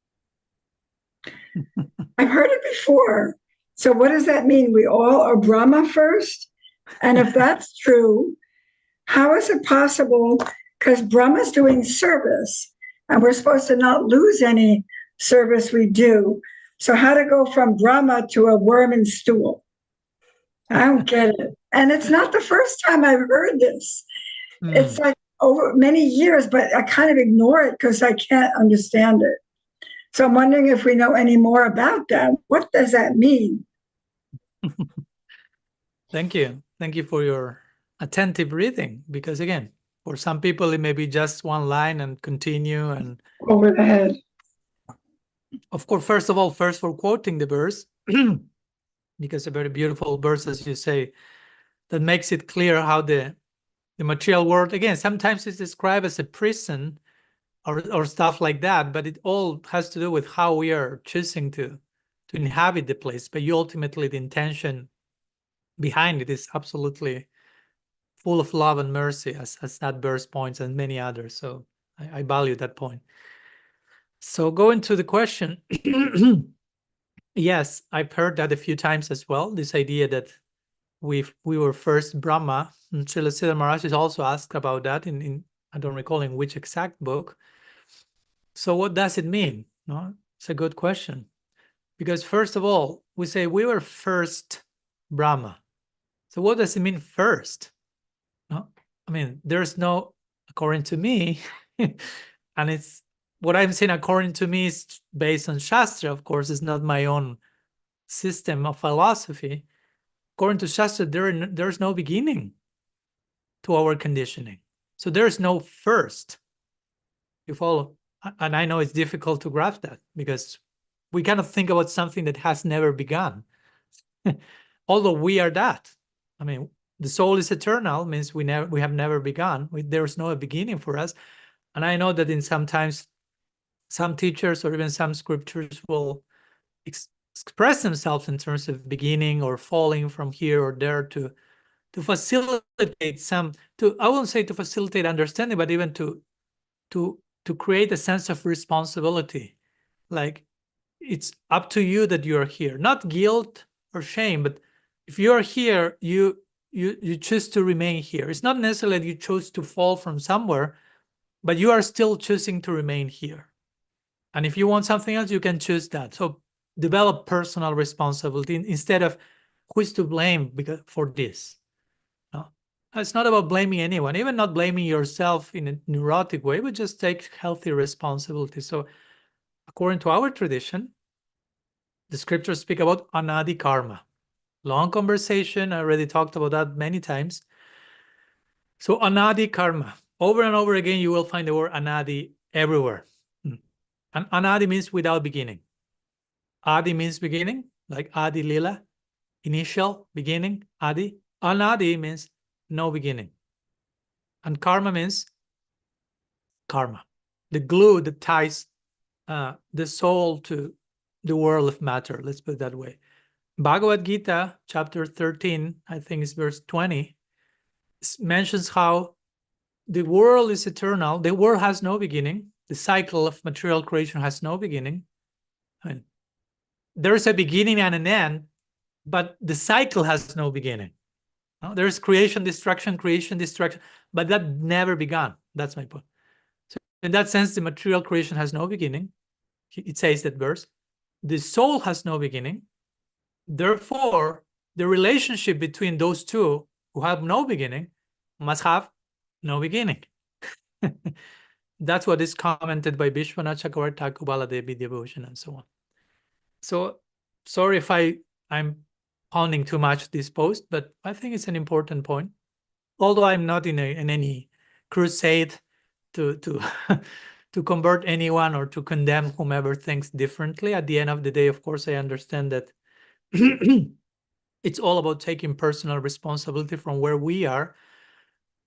[SPEAKER 4] I've heard it before. So what does that mean? We all are Brahma first? And if that's true, how is it possible? Because Brahma's doing service, and we're supposed to not lose any service we do. So how to go from Brahma to a worm and stool? I don't get it. And it's not the first time I've heard this. It's like over many years, but I kind of ignore it because I can't understand it. So I'm wondering if we know any more about that. What does that mean?
[SPEAKER 1] Thank you. Thank you for your attentive reading, because again, for some people it may be just one line and continue, and
[SPEAKER 4] Over the head.
[SPEAKER 1] Of course, first for quoting the verse, because a very beautiful verse, as you say, that makes it clear how the material world, again, sometimes it's described as a prison or stuff like that, but it all has to do with how we are choosing to inhabit the place. But ultimately, the intention behind it is absolutely full of love and mercy, as that verse points, and many others. So I value that point. So going to the question, yes, I've heard that a few times as well, this idea that we were first Brahma. And Srila Siddhar Maharaj is also asked about that in I don't recall in which exact book. So what does it mean? No, it's a good question. Because first of all, we say we were first Brahma. So what does it mean first? No, I mean, there's no, according to me, and it's what I'm saying according to me is based on Shastra, of course, it's not my own system of philosophy. According to Shastra, there's no beginning to our conditioning. So there's no first. You follow? And I know it's difficult to grasp that because we kind of think about something that has never begun. Although we are that. I mean, the soul is eternal, means we have never begun. There's no beginning for us. And I know that sometimes some teachers or even some scriptures will express themselves in terms of beginning or falling from here or there to facilitate I won't say to facilitate understanding, but even to create a sense of responsibility. Like, it's up to you that you are here. Not guilt or shame, but if you are here, you choose to remain here. It's not necessarily that you chose to fall from somewhere, but you are still choosing to remain here. And if you want something else, you can choose that. So develop personal responsibility instead of who is to blame for this. No? It's not about blaming anyone, even not blaming yourself in a neurotic way, but just take healthy responsibility. So according to our tradition, the scriptures speak about anadi karma. Long conversation. I already talked about that many times. So anadi karma. Over and over again, you will find the word anadi everywhere. And anadi means without beginning. Adi means beginning, like Adi Lila, initial, beginning, Adi. Anadi means no beginning. And karma means karma, the glue that ties the soul to the world of matter. Let's put it that way. Bhagavad Gita, chapter 13, I think it's verse 20, mentions how the world is eternal. The world has no beginning. The cycle of material creation has no beginning. I mean, there's a beginning and an end, but the cycle has no beginning. No? There's creation, destruction, but that never began. That's my point. So in that sense, the material creation has no beginning. It says that verse. The soul has no beginning. Therefore, the relationship between those two who have no beginning must have no beginning. That's what is commented by Vishwanath Chakravarti Thakur, Baladevi Devotion, and so on. So sorry if I'm pounding too much this post, but I think it's an important point. Although I'm not in any crusade to to convert anyone or to condemn whomever thinks differently. At the end of the day, of course, I understand that it's all about taking personal responsibility from where we are.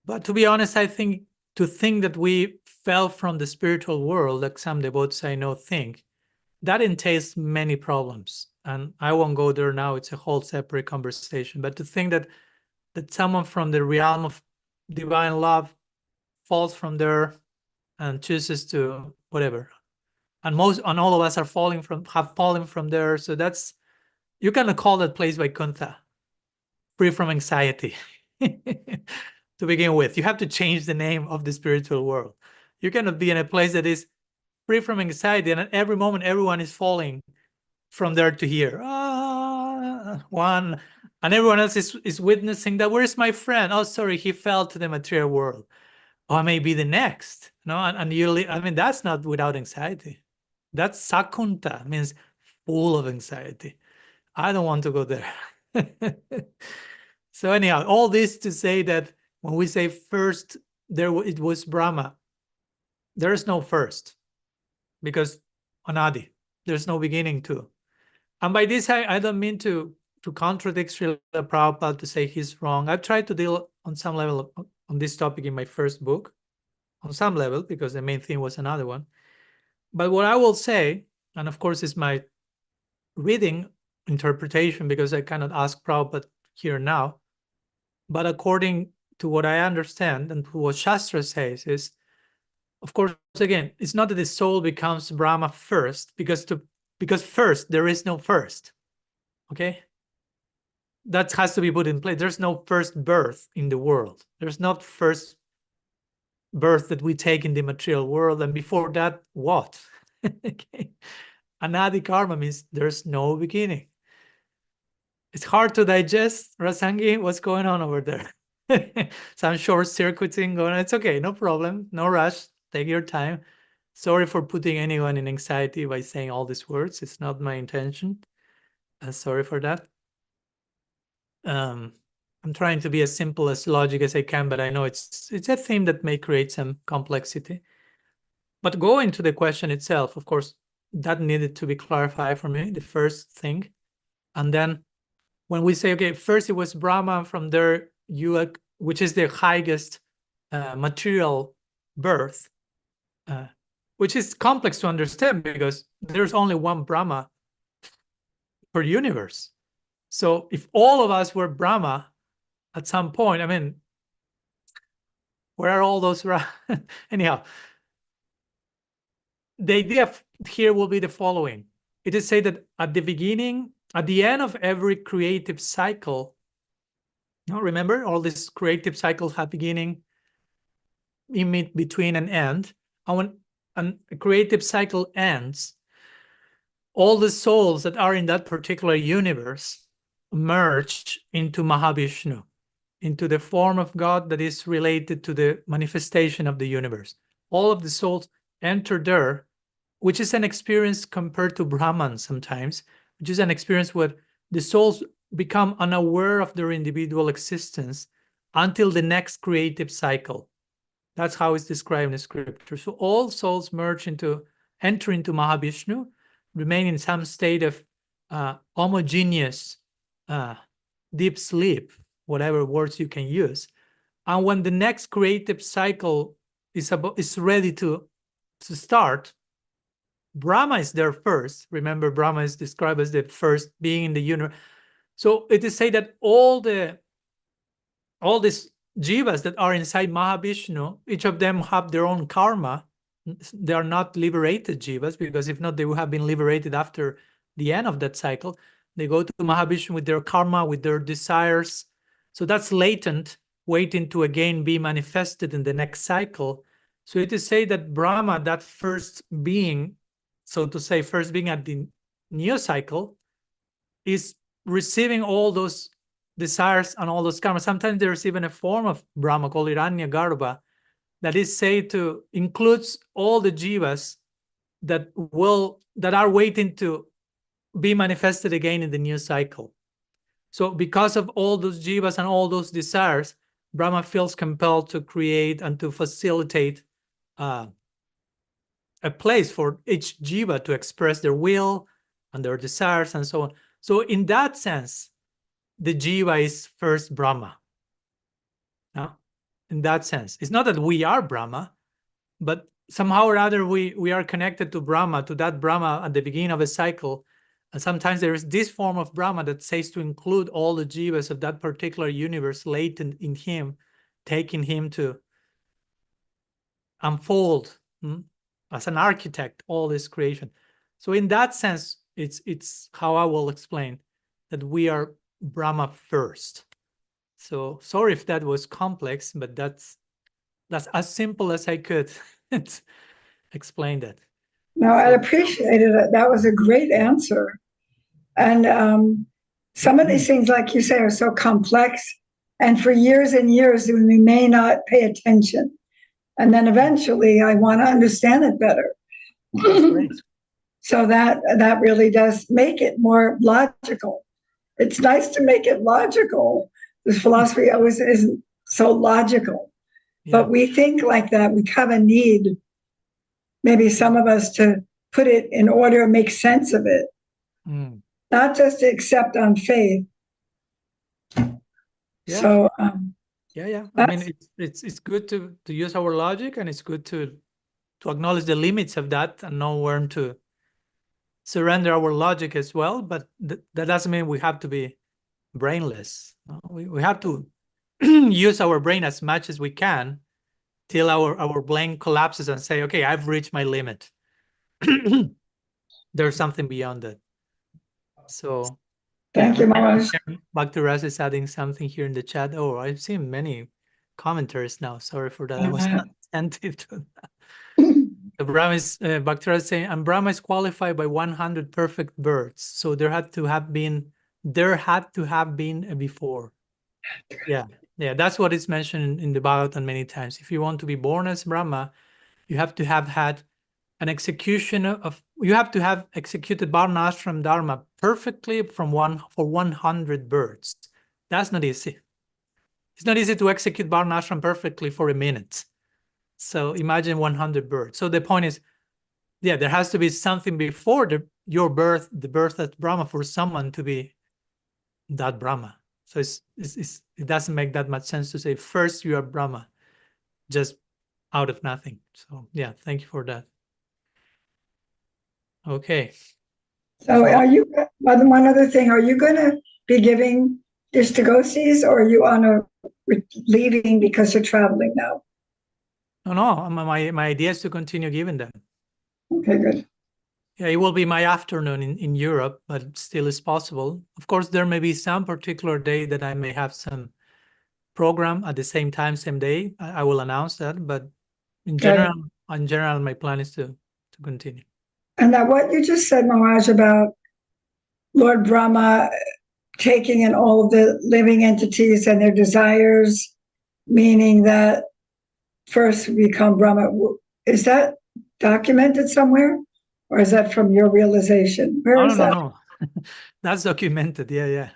[SPEAKER 1] But to be honest, I think to think that we fell from the spiritual world, like some devotees I know think, that entails many problems. And I won't go there now. It's a whole separate conversation. But to think that someone from the realm of divine love falls from there and chooses to whatever, and all of us have fallen from there. So that's, you can call that place Vaikuntha, free from anxiety. To begin with, you have to change the name of the spiritual world. You cannot be in a place that is free from anxiety, and at every moment everyone is falling from there to here. One, and everyone else is witnessing that. Where's my friend? Oh, sorry, he fell to the material world. Or maybe the next. No, and I mean, that's not without anxiety. That's sakunta, means full of anxiety. I don't want to go there. So anyhow, all this to say that when we say first, it was Brahma, there is no first, because anadi, there's no beginning too. And by this, I don't mean to contradict Srila Prabhupada, to say he's wrong. I've tried to deal on some level on this topic in my first book, on some level, because the main theme was another one. But what I will say, and of course it's my reading interpretation, because I cannot ask Prabhupada here now, but according to what I understand and to what Shastra says is, of course, again, it's not that the soul becomes Brahma first, because first, there is no first, okay? That has to be put in place. There's no first birth in the world. There's not first birth that we take in the material world, and before that, what? Okay. Anadi karma means there's no beginning. It's hard to digest, Rasangi, what's going on over there. Some short circuiting going on. It's okay, no problem, no rush, take your time. Sorry for putting anyone in anxiety by saying all these words. It's not my intention. Sorry for that. I'm trying to be as simple as logic as I can, but I know it's a theme that may create some complexity. But going to the question itself, of course, that needed to be clarified for me, the first thing. And then when we say, okay, first it was Brahma, from there, which is the highest material birth, which is complex to understand because there's only one Brahma per universe. So if all of us were Brahma at some point, I mean, where are all those? Anyhow, the idea here will be the following. It is said that at the beginning at the end of every creative cycle, now remember, all these creative cycles have beginning, in between, and end. And when a creative cycle ends, all the souls that are in that particular universe merge into Mahavishnu, into the form of God that is related to the manifestation of the universe. All of the souls enter there, which is an experience compared to Brahman sometimes, which is an experience where the souls become unaware of their individual existence until the next creative cycle. That's how it's described in the scripture. So all souls enter into Mahavishnu, remain in some state of homogeneous deep sleep, whatever words you can use. And when the next creative cycle is ready to start, Brahma is there first. Remember, Brahma is described as the first being in the universe. So it is said that all these jivas that are inside Mahavishnu, each of them have their own karma. They are not liberated jivas, because if not, they would have been liberated after the end of that cycle. They go to Mahavishnu with their karma, with their desires. So that's latent, waiting to again be manifested in the next cycle. So it is said that Brahma, that first being, so to say, first being at the new cycle, is receiving all those desires and all those karma. Sometimes there's even a form of Brahma called Hiranya Garbha that is said to includes all the jivas that are waiting to be manifested again in the new cycle. So because of all those jivas and all those desires, Brahma feels compelled to create and to facilitate a place for each jiva to express their will and their desires and so on. So in that sense, the jiva is first Brahma. Now, in that sense, it's not that we are Brahma, but somehow or other we are connected to Brahma, to that Brahma at the beginning of a cycle. And sometimes there is this form of Brahma that says to include all the jivas of that particular universe latent in him, taking him to unfold as an architect all this creation. So in that sense, it's how I will explain that we are Brahma first. So sorry if that was complex, but that's as simple as I could explain that.
[SPEAKER 4] No, I appreciated it. That was a great answer. And some of these things, like you say, are so complex. And for years and years, we may not pay attention. And then eventually, I want to understand it better. So that really does make it more logical. It's nice to make it logical. This philosophy always isn't so logical. Yeah. But we think like that. We have a need, maybe some of us, to put it in order and make sense of it. Not just to accept on faith.
[SPEAKER 1] Yeah.
[SPEAKER 4] So
[SPEAKER 1] yeah. I mean, it's good to use our logic, and it's good to acknowledge the limits of that and know when to surrender our logic as well. But that doesn't mean we have to be brainless. We have to use our brain as much as we can till our brain collapses and say, okay, I've reached my limit. There's something beyond that. So
[SPEAKER 4] thank you, Maharaj.
[SPEAKER 1] Bhakti-Ras is adding something here in the chat. Oh, I've seen many commentaries now. Sorry for that. I was not attentive to that. Bhakti-Ras is saying, and Brahma is qualified by 100 perfect births. So there had to have been a before. Yeah, that's what is mentioned in the Bhagavatam many times. If you want to be born as Brahma, you have to have had an execution you have to have executed Varnashram Dharma perfectly for 100 births. That's not easy. It's not easy to execute Varnashram perfectly for a minute. So imagine 100 births. So the point is, yeah, there has to be something before your birth, the birth of Brahma, for someone to be that Brahma. So it doesn't make that much sense to say first you are Brahma, just out of nothing. So yeah, thank you for that. Okay.
[SPEAKER 4] So are you, one other thing, are you going to be giving ISTAGOSTHIs, or are you leaving because you're traveling now?
[SPEAKER 1] No, my idea is to continue giving them.
[SPEAKER 4] Okay, good.
[SPEAKER 1] Yeah, it will be my afternoon in Europe, but still is possible. Of course, there may be some particular day that I may have some program at the same time, same day. I will announce that, but in
[SPEAKER 4] Okay.
[SPEAKER 1] general, my plan is to continue.
[SPEAKER 4] And that what you just said, Maharaj, about Lord Brahma taking in all of the living entities and their desires, meaning that first we become Brahma, is that documented somewhere? Or is that from your realization? Where is that?
[SPEAKER 1] No. That's documented. Yeah.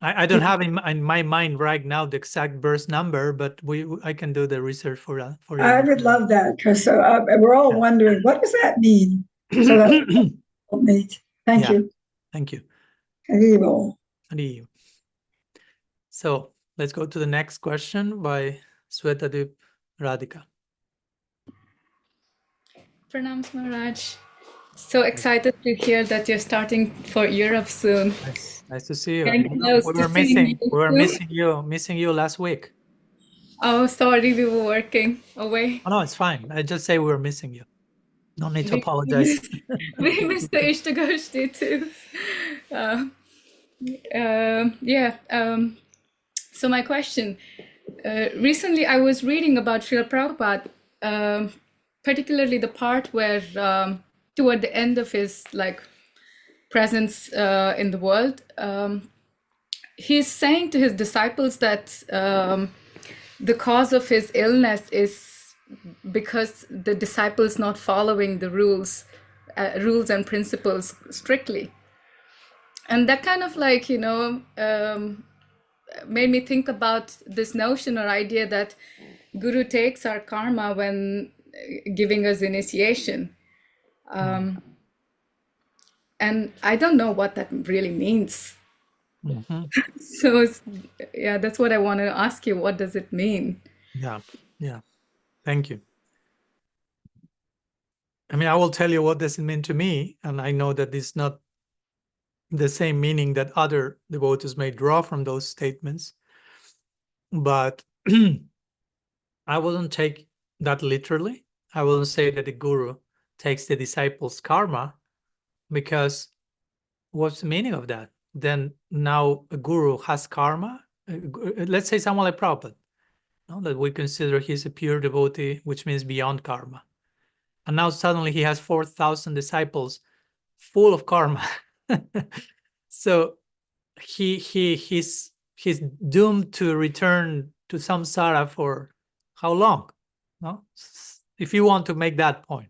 [SPEAKER 1] I don't have in my mind right now the exact verse number, but I can do the research for you.
[SPEAKER 4] I would love that, because we're all wondering, what does that mean? So that meet. Thank you.
[SPEAKER 1] Thank you.
[SPEAKER 4] Evil.
[SPEAKER 1] So let's go to the next question by Swetadip Radhika.
[SPEAKER 5] Pranams, Maharaj. So excited to hear that you're starting for Europe soon.
[SPEAKER 1] Nice to see you. We were missing you last week.
[SPEAKER 5] Oh, sorry, we were working away.
[SPEAKER 1] Oh, no, it's fine. I just say we were missing you. No need to apologize.
[SPEAKER 5] We missed the ISTAGOSTHI too. So my question, recently I was reading about Srila Prabhupada, particularly the part where toward the end of his presence in the world, he's saying to his disciples that the cause of his illness is because the disciples not following the rules and principles strictly. And that kind of made me think about this notion or idea that Guru takes our karma when giving us initiation. And I don't know what that really means.
[SPEAKER 1] Mm-hmm.
[SPEAKER 5] So that's what I want to ask you. What does it mean?
[SPEAKER 1] Yeah. Thank you. I mean, I will tell you what does it mean to me, and I know that it's not the same meaning that other devotees may draw from those statements, but I wouldn't take that literally. I wouldn't say that the Guru takes the disciples' karma, because what's the meaning of that? Then now a Guru has karma. Let's say someone like Prabhupada, that we consider he's a pure devotee, which means beyond karma. And now suddenly he has 4,000 disciples full of karma. So he's doomed to return to samsara for how long? No? If you want to make that point.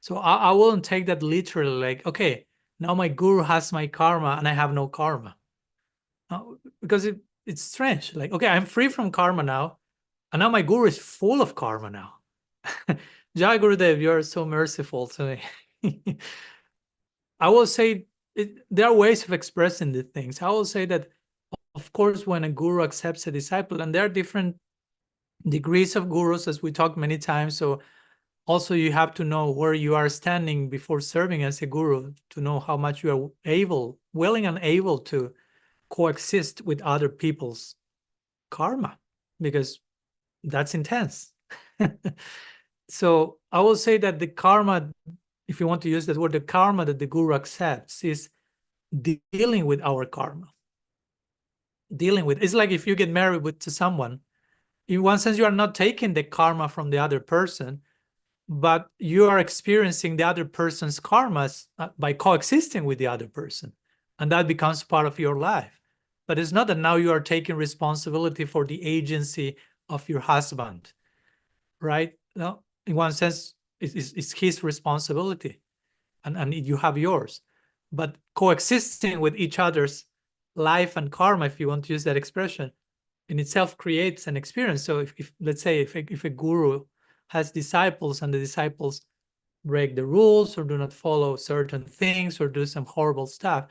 [SPEAKER 1] So I wouldn't take that literally, like, okay, now my Guru has my karma and I have no karma. No, because it's strange. Like, okay, I'm free from karma now, and now my Guru is full of karma now. Jai Gurudev, you are so merciful to me. I will say there are ways of expressing the things. I will say that, of course, when a Guru accepts a disciple, and there are different degrees of Gurus, as we talked many times. So also you have to know where you are standing before serving as a Guru to know how much you are willing and able to coexist with other people's karma, because that's intense. So I will say that the karma, if you want to use that word, the karma that the Guru accepts is dealing with our karma. It's like if you get married to someone, in one sense, you are not taking the karma from the other person, but you are experiencing the other person's karmas by coexisting with the other person. And that becomes part of your life. But it's not that now you are taking responsibility for the agency of your husband, right? No, in one sense, it's his responsibility, and you have yours. But coexisting with each other's life and karma, if you want to use that expression, in itself creates an experience. So if let's say if a Guru has disciples and the disciples break the rules or do not follow certain things or do some horrible stuff,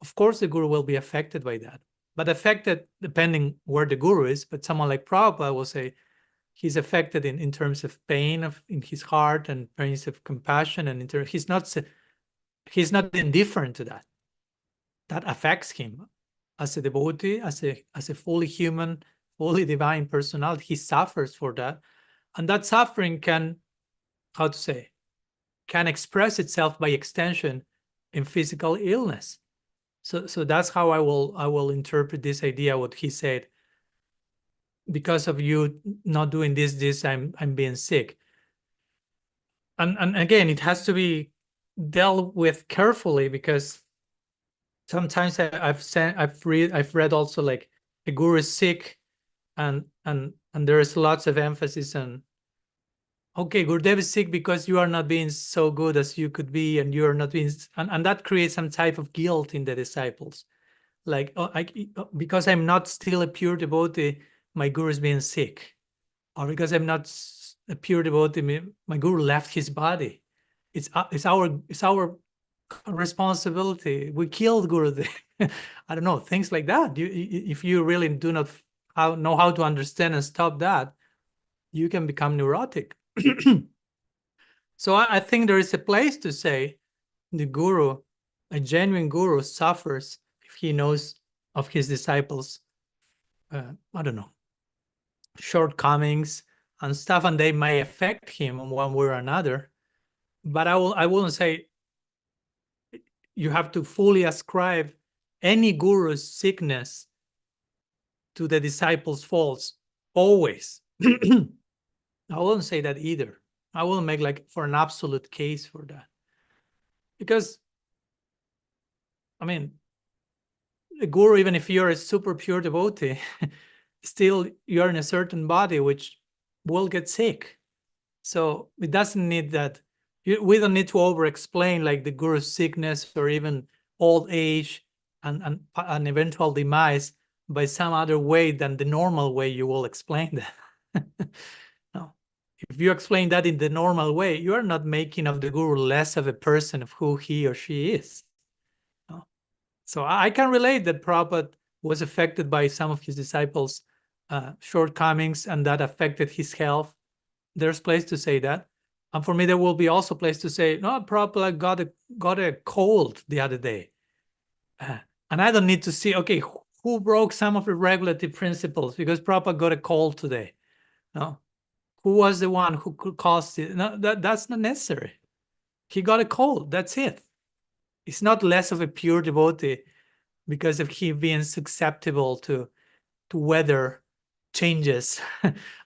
[SPEAKER 1] of course the Guru will be affected by that. But affected depending where the Guru is. But someone like Prabhupada will say he's affected in terms of pain in his heart and pains of compassion, and he's not indifferent to that. That affects him as a devotee, as a fully human, fully divine personality. He suffers for that, and that suffering can can express itself by extension in physical illness. So that's how I will interpret this idea, what he said. Because of you not doing this, I'm being sick. And again, it has to be dealt with carefully, because sometimes I've read also like a guru is sick, and there is lots of emphasis on, okay, Gurudev is sick because you are not being so good as you could be, and you are not being, and that creates some type of guilt in the disciples. Like, because I'm not still a pure devotee, my guru is being sick. Or because I'm not a pure devotee, my guru left his body. It's our responsibility. We killed Gurudev. I don't know, things like that. If you really do not know how to understand and stop that, you can become neurotic. So I think there is a place to say the guru, a genuine guru, suffers if he knows of his disciples, I don't know, shortcomings and stuff, and they may affect him in one way or another. But I wouldn't say you have to fully ascribe any guru's sickness to the disciples' faults always. I wouldn't say that either. I wouldn't make like for an absolute case for that. Because, I mean, a guru, even if you're a super pure devotee, still you're in a certain body which will get sick. So it doesn't need that. We don't need to over-explain like the guru's sickness or even old age and an eventual demise by some other way than the normal way you will explain that. No. If you explain that in the normal way, you are not making of the guru less of a person of who he or she is. No. So I can relate that Prabhupada was affected by some of his disciples' shortcomings, and that affected his health. There's place to say that. And for me, there will be also place to say, no, Prabhupada got a cold the other day. And I don't need to see, okay, who broke some of the regulative principles because Prabhupada got a cold today? No. Who was the one who caused it? No, that's not necessary. He got a cold. That's it. It's not less of a pure devotee because of him being susceptible to weather changes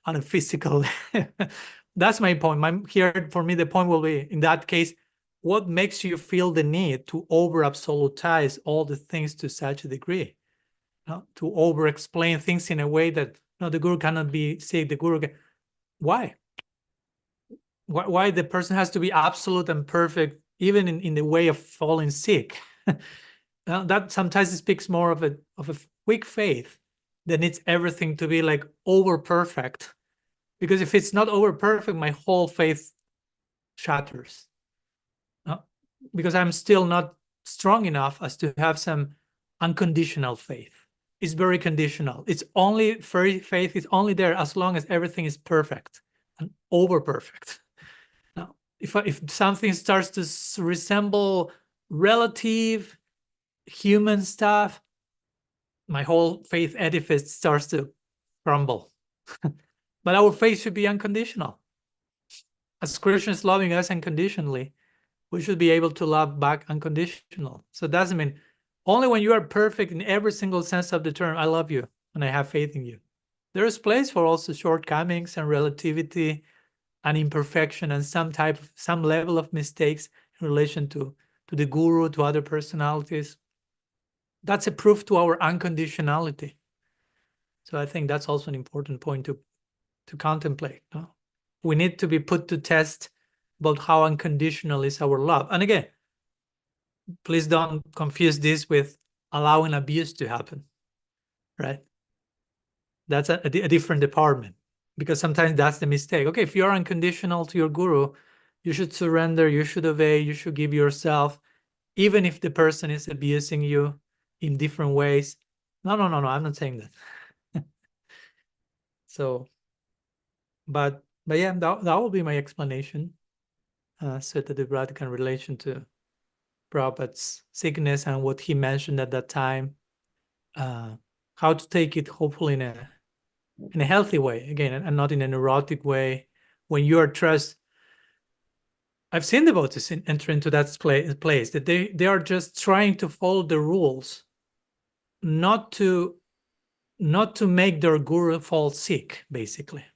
[SPEAKER 1] on a physical. That's my point. Here, for me, the point will be, in that case, what makes you feel the need to over-absolutize all the things to such a degree? To over-explain things in a way that, no, the guru cannot be sick, the guru can... Why? Why the person has to be absolute and perfect, even in the way of falling sick? That sometimes speaks more of a weak faith that needs everything to be like over perfect. Because if it's not over perfect, my whole faith shatters. Because I'm still not strong enough as to have some unconditional faith. It's very conditional. It's only faith is only there as long as everything is perfect and over perfect. Now, if something starts to resemble relative human stuff, my whole faith edifice starts to crumble. But our faith should be unconditional. As Krishna is loving us unconditionally, we should be able to love back unconditional. So it doesn't mean only when you are perfect in every single sense of the term, I love you and I have faith in you. There is place for also shortcomings and relativity and imperfection and some level of mistakes in relation to the guru, to other personalities. That's a proof to our unconditionality. So I think that's also an important point to contemplate. No? We need to be put to test about how unconditional is our love. And again, please don't confuse this with allowing abuse to happen, right? That's a different department, because sometimes that's the mistake. Okay, if you're unconditional to your guru, you should surrender, you should obey, you should give yourself, even if the person is abusing you in different ways. No, I'm not saying that. So, but yeah, that will be my explanation. Sutta Devrataka in relation to Prabhupada's sickness and what he mentioned at that time. How to take it, hopefully in a healthy way, again, and not in a neurotic way. When you are I've seen devotees enter into that place that they are just trying to follow the rules, not to make their guru fall sick, basically.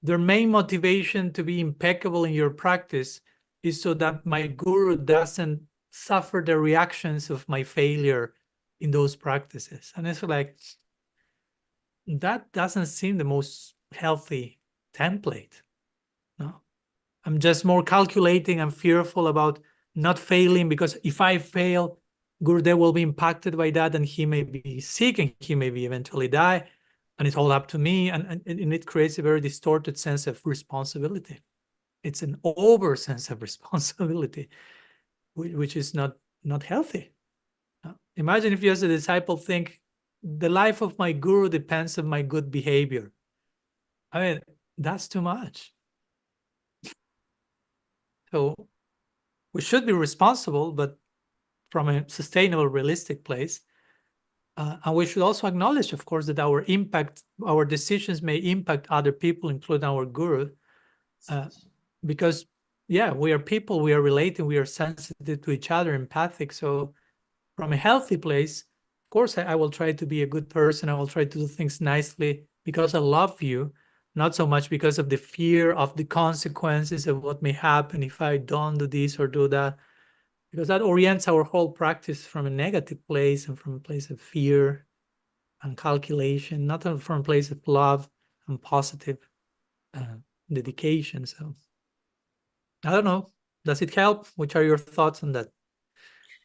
[SPEAKER 1] Their main motivation to be impeccable in your practice is so that my guru doesn't suffer the reactions of my failure in those practices. And it's like, that doesn't seem the most healthy template. No, I'm just more calculating and fearful about not failing, because if I fail, Gurudev will be impacted by that, and he may be sick and he may be eventually die, and it's all up to me, and it creates a very distorted sense of responsibility. It's an over sense of responsibility, which is not healthy. Imagine if you as a disciple think the life of my guru depends on my good behavior. I mean, that's too much. So we should be responsible, but from a sustainable, realistic place. And we should also acknowledge, of course, that our decisions may impact other people, including our guru, because, yeah, we are people, we are relating, we are sensitive to each other, empathic. So from a healthy place, of course, I will try to be a good person. I will try to do things nicely because I love you, not so much because of the fear of the consequences of what may happen if I don't do this or do that, because that orients our whole practice from a negative place and from a place of fear and calculation, not from a place of love and positive dedication. So I don't know. Does it help? Which are your thoughts on that?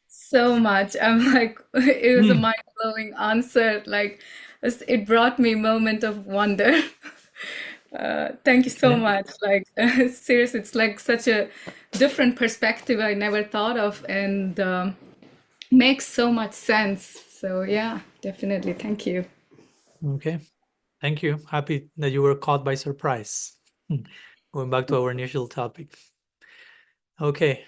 [SPEAKER 5] So much. I'm like, it was a mind-blowing answer. Like, it brought me a moment of wonder. Thank you so much. Like, seriously, it's like such a different perspective I never thought of, and makes so much sense. So yeah, definitely. Thank you.
[SPEAKER 1] Okay. Thank you. Happy that you were caught by surprise. Going back to our initial topic. Okay.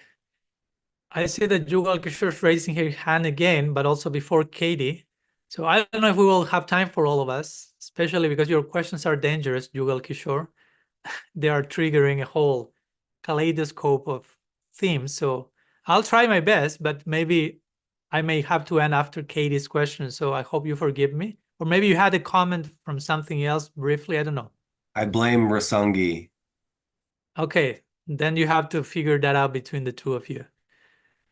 [SPEAKER 1] I see that Jugal Kishore is raising her hand again, but also before Katie. So I don't know if we will have time for all of us, especially because your questions are dangerous, Jugal Kishore. They are triggering a whole kaleidoscope of themes. So I'll try my best, but maybe I may have to end after Katie's question. So I hope you forgive me. Or maybe you had a comment from something else briefly. I don't know.
[SPEAKER 2] I blame Rasangi.
[SPEAKER 1] Okay, then you have to figure that out between the two of you.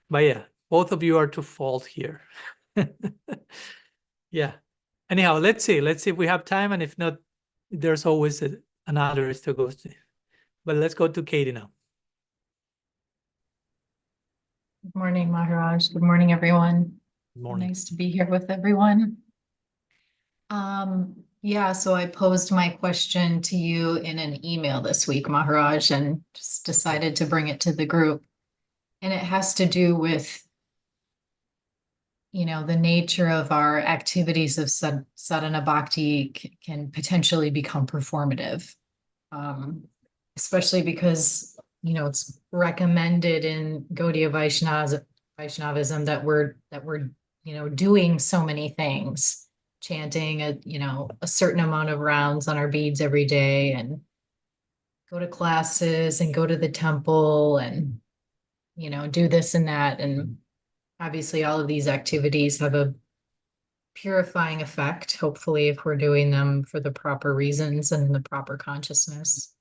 [SPEAKER 1] But yeah, both of you are to fault here. Yeah. Anyhow, let's see if we have time, and if not, there's always another ISTAGOSTHI. But let's go to Katie now.
[SPEAKER 6] Good morning, Maharaj. Good morning, everyone.
[SPEAKER 1] Good morning.
[SPEAKER 6] Nice to be here with everyone. Yeah, so I posed my question to you in an email this week, Maharaj, and just decided to bring it to the group. And it has to do with, the nature of our activities of sadhana bhakti can potentially become performative, especially because, it's recommended in Gaudiya Vaishnavism that we're doing so many things, chanting a certain amount of rounds on our beads every day, and go to classes and go to the temple and do this and that. And obviously all of these activities have a purifying effect, hopefully, if we're doing them for the proper reasons and in the proper consciousness.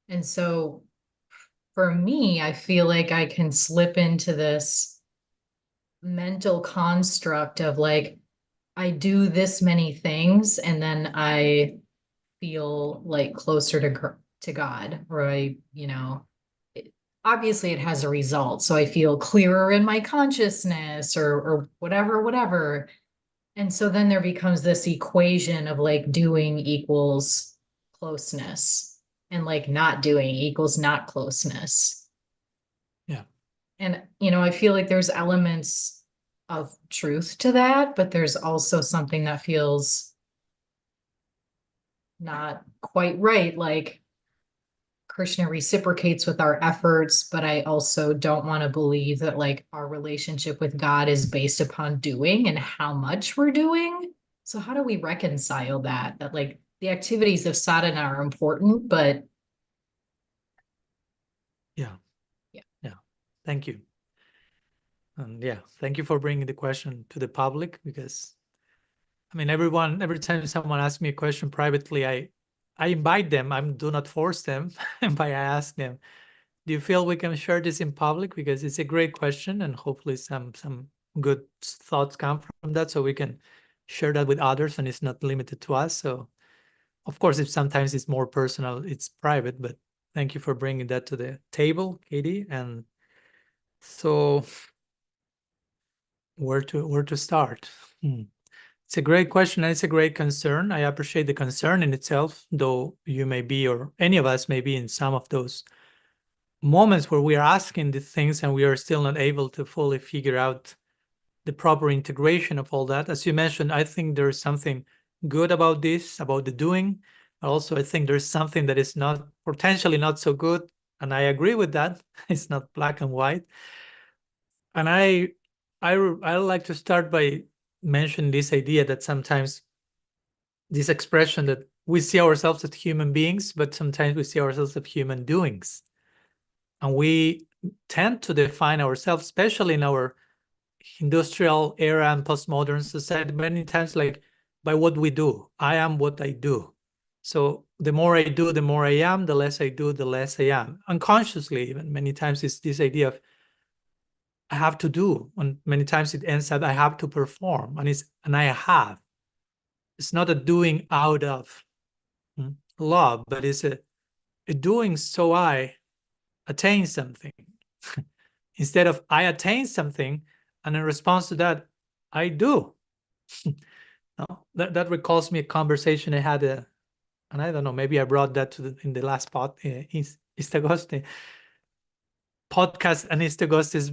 [SPEAKER 6] And so for me, I feel like I can slip into this mental construct of like, I do this many things and then I feel like closer to God, or obviously it has a result. So I feel clearer in my consciousness or whatever. And so then there becomes this equation of like doing equals closeness, and like not doing equals not closeness.
[SPEAKER 1] Yeah.
[SPEAKER 6] And, I feel like there's elements of truth to that, but there's also something that feels not quite right. Like, Krishna reciprocates with our efforts, but I also don't want to believe that like our relationship with God is based upon doing and how much we're doing. So how do we reconcile that? That like the activities of sadhana are important, but
[SPEAKER 1] yeah. Thank you. And yeah, thank you for bringing the question to the public, because I mean, every time someone asks me a question privately, I invite them. I do not force them, but I ask them, do you feel we can share this in public? Because it's a great question, and hopefully some good thoughts come from that, so we can share that with others, and it's not limited to us. So of course, if sometimes it's more personal, it's private, but thank you for bringing that to the table, Katie. And so where to start? It's a great question, and it's a great concern. I appreciate the concern in itself, though you may be, or any of us may be, in some of those moments where we are asking these things and we are still not able to fully figure out the proper integration of all that. As you mentioned, I think there's something good about this, about the doing. Also, I think there's something that is not potentially not so good, and I agree with that. It's not black and white. And I like to start by mentioning this idea that sometimes this expression that we see ourselves as human beings, but sometimes we see ourselves as human doings. And we tend to define ourselves, especially in our industrial era and postmodern society, many times like by what we do. I am what I do. So the more I do, the more I am. The less I do, the less I am. Unconsciously, even many times it's this idea of I have to do, and many times it ends up I have to perform, and I have. It's not a doing out of love, but it's a doing so I attain something. Instead of I attain something, and in response to that, I do. That recalls me a conversation I had, and I don't know, maybe I brought that in the last ISTAGOSTHI podcast, and ISTAGOSTHI is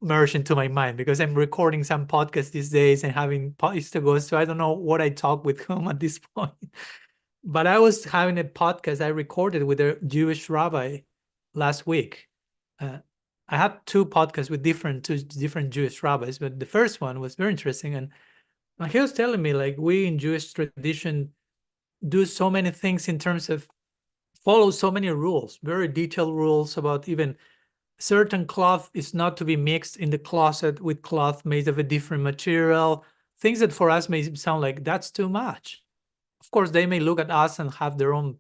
[SPEAKER 1] merged into my mind because I'm recording some podcasts these days and having ISTAGOSTHI, so I don't know what I talk with whom at this point. But I was having a podcast I recorded with a Jewish rabbi last week. I had two podcasts with two different Jewish rabbis, but the first one was very interesting. And he was telling me, like, we in Jewish tradition do so many things in terms of follow so many rules, very detailed rules about even certain cloth is not to be mixed in the closet with cloth made of a different material. Things that for us may sound like that's too much. Of course, they may look at us and have their own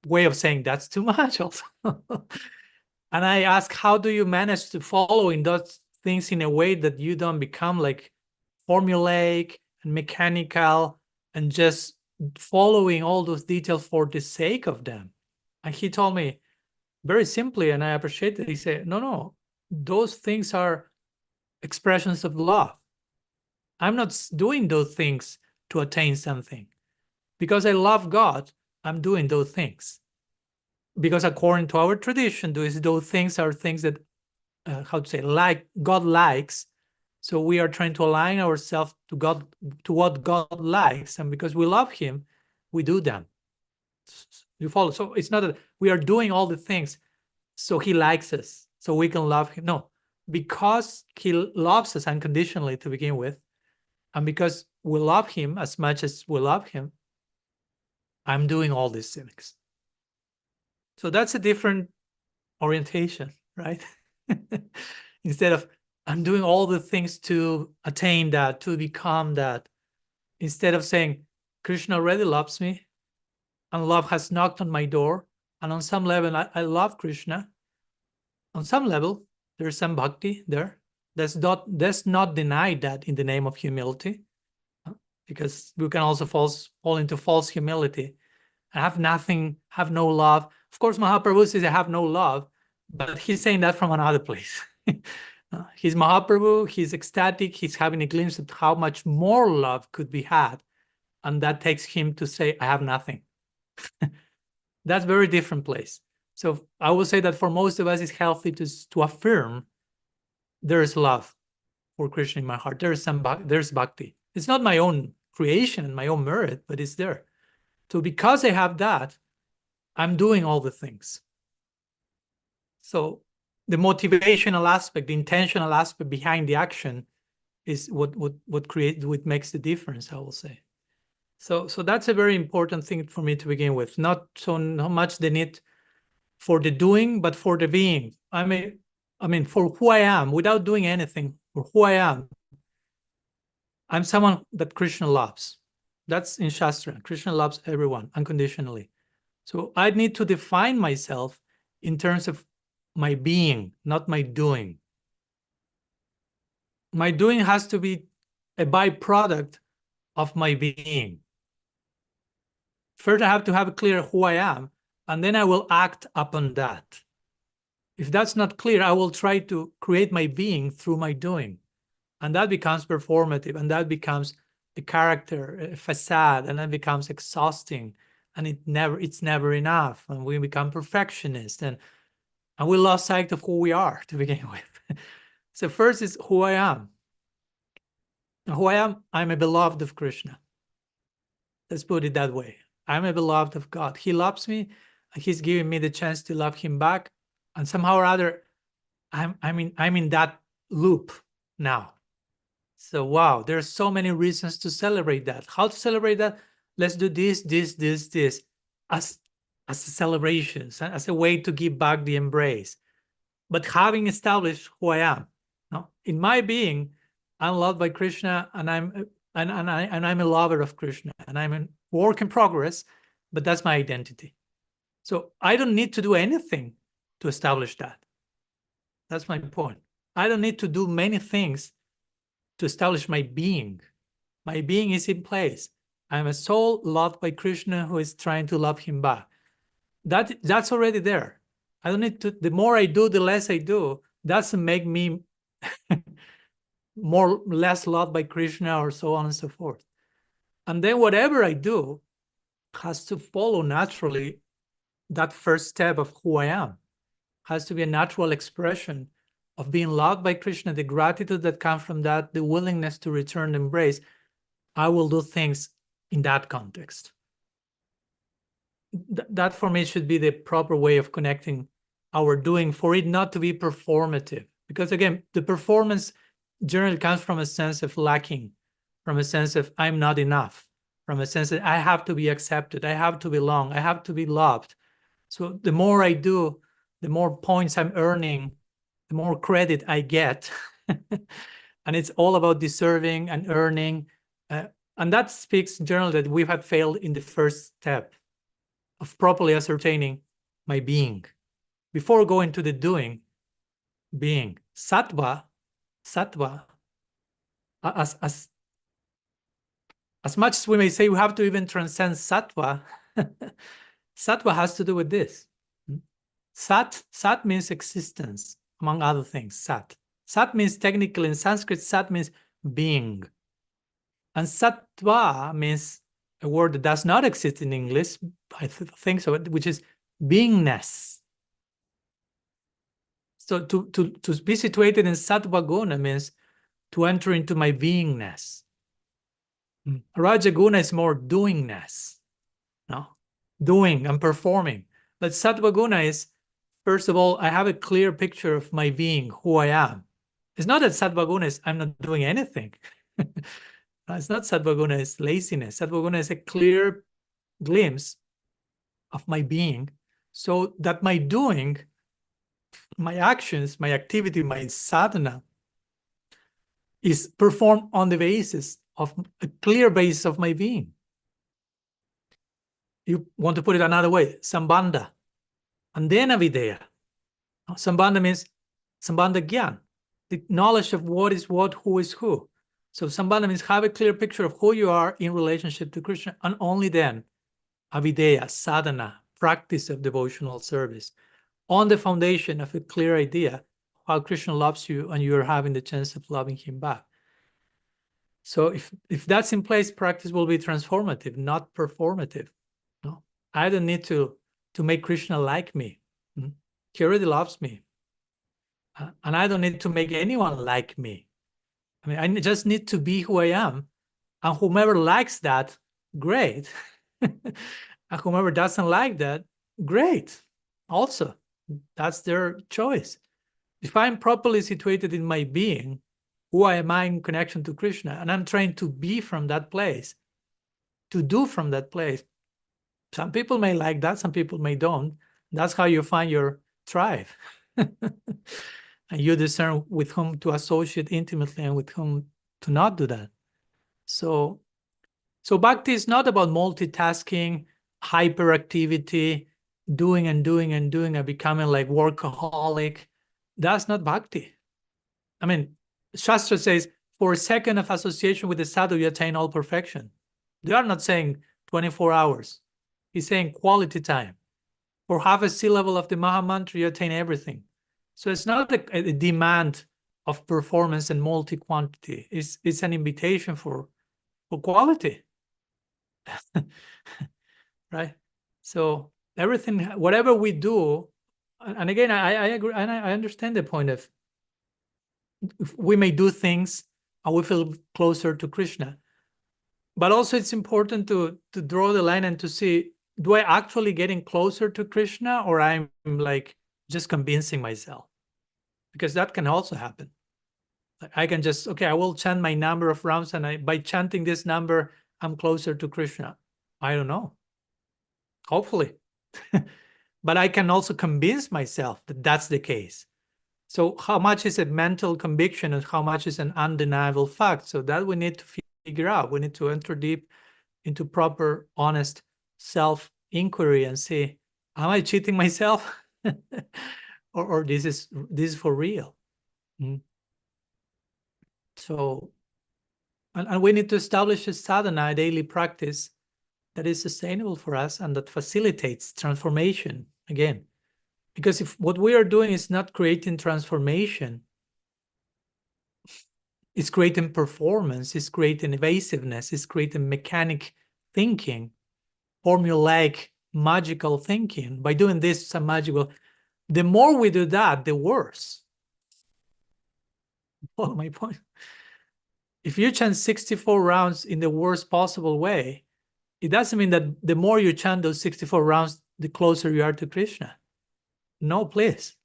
[SPEAKER 1] way of saying that's too much also. And I ask, how do you manage to follow in those things in a way that you don't become like formulaic and mechanical and just following all those details for the sake of them? And he told me very simply, and I appreciate it. He said, no, those things are expressions of love. I'm not doing those things to attain something. Because I love God, I'm doing those things. Because according to our tradition, those things are things that, like God likes. So we are trying to align ourselves to God, to what God likes, and because we love Him, we do them. You follow? So it's not that we are doing all the things so He likes us, so we can love Him. No, because He loves us unconditionally to begin with, and because we love Him as much as we love Him, I'm doing all these things. So that's a different orientation, right? Instead of I'm doing all the things to attain that, to become that. Instead of saying, Krishna already loves me, and love has knocked on my door, and on some level, I love Krishna. On some level, there's some bhakti there. Let's not deny that in the name of humility, because we can also fall into false humility. I have nothing, have no love. Of course, Mahaprabhu says I have no love, but he's saying that from another place. He's Mahaprabhu, he's ecstatic, he's having a glimpse of how much more love could be had. And that takes him to say, I have nothing. That's a very different place. So I would say that for most of us, it's healthy to affirm there is love for Krishna in my heart. There's bhakti. It's not my own creation and my own merit, but it's there. So because I have that, I'm doing all the things. So the motivational aspect, the intentional aspect behind the action is what makes the difference, I will say. So that's a very important thing for me to begin with. Not much the need for the doing, but for the being. I I mean, for who I am, without doing anything, for who I am, I'm someone that Krishna loves. That's in Shastra. Krishna loves everyone unconditionally. So I need to define myself in terms of my being, not my doing. My doing has to be a byproduct of my being. First, I have to have clear who I am, and then I will act upon that. If that's not clear, I will try to create my being through my doing. And that becomes performative, and that becomes a character, a facade, and that becomes exhausting. And it's never enough. And we become perfectionists, and we lost sight of who we are to begin with. So first is who I am. And who I am, I'm a beloved of Krishna. Let's put it that way. I'm a beloved of God. He loves me, and he's giving me the chance to love him back. And somehow or other, I'm in that loop now. So wow, there's so many reasons to celebrate that. How to celebrate that? Let's do this as a celebration, as a way to give back the embrace. But having established who I am, no? In my being, I'm loved by Krishna, and I'm a lover of Krishna, and I'm a work in progress, but that's my identity. So I don't need to do anything to establish that. That's my point. I don't need to do many things to establish my being. My being is in place. I'm a soul loved by Krishna who is trying to love him back. That's already there. I don't need to, the more I do, the less I do. Doesn't make me less loved by Krishna or so on and so forth. And then whatever I do has to follow naturally that first step of who I am. Has to be a natural expression of being loved by Krishna, the gratitude that comes from that, the willingness to return the embrace. I will do things in that context. That for me should be the proper way of connecting our doing, for it not to be performative. Because again, the performance generally comes from a sense of lacking, from a sense of I'm not enough, from a sense that I have to be accepted, I have to belong, I have to be loved. So the more I do, the more points I'm earning, the more credit I get. And it's all about deserving and earning. And that speaks generally that we have failed in the first step of properly ascertaining my being. Before going to the doing, being. Sattva, as much as we may say we have to even transcend sattva, sattva has to do with this. Sat means existence, among other things, sat. Sat means technically in Sanskrit, sat means being. And sattva means a word that does not exist in English, I think so, which is beingness. So to be situated in sattva guna means to enter into my beingness. Rajaguna is more doingness, no? Doing and performing. But sattva guna is, first of all, I have a clear picture of my being, who I am. It's not that sattva guna is I'm not doing anything. It's not sattva guna, it's laziness. Sattva guna is a clear glimpse of my being, so that my doing, my actions, my activity, my sadhana is performed on the basis of a clear basis of my being. You want to put it another way, sambandha, and then avideya. Sambandha means sambandha gyan, the knowledge of what is what, who is who. So sambandha means have a clear picture of who you are in relationship to Krishna, and only then avideya, sadhana, practice of devotional service, on the foundation of a clear idea how Krishna loves you and you're having the chance of loving him back. So if that's in place, practice will be transformative, not performative. No, I don't need to make Krishna like me. He already loves me. And I don't need to make anyone like me. I mean, I just need to be who I am. And whomever likes that, great. And whomever doesn't like that, great. Also, that's their choice. If I'm properly situated in my being, who am I in connection to Krishna, and I'm trying to be from that place, to do from that place. Some people may like that, some people may don't. That's how you find your tribe. and you discern with whom to associate intimately and with whom to not do that. So bhakti is not about multitasking, hyperactivity, doing and doing and doing and becoming like workaholic. That's not bhakti. I mean, Shastra says, for a second of association with the sadhu, you attain all perfection. They are not saying 24 hours. He's saying quality time. For half a sea level of the Maha Mantra, you attain everything. So it's not a demand of performance and multi-quantity. It's an invitation for quality. Right? So everything, whatever we do, and again, I agree, and I understand the point of we may do things and we feel closer to Krishna. But also it's important to draw the line and to see, do I actually getting closer to Krishna, or I'm like just convincing myself? Because that can also happen. I can just, okay, I will chant my number of rounds, and by chanting this number, I'm closer to Krishna. I don't know. Hopefully. But I can also convince myself that that's the case. So how much is a mental conviction and how much is an undeniable fact? So that we need to figure out. We need to enter deep into proper, honest self-inquiry and say, am I cheating myself? or this is for real? So, and we need to establish a sadhana, a daily practice that is sustainable for us and that facilitates transformation again. Because if what we are doing is not creating transformation, it's creating performance, it's creating evasiveness, it's creating mechanic thinking, formulaic, magical thinking. By doing this, some magical, the more we do that, the worse. Follow my point? If you chant 64 rounds in the worst possible way, it doesn't mean that the more you chant those 64 rounds, the closer you are to Krishna. No, please.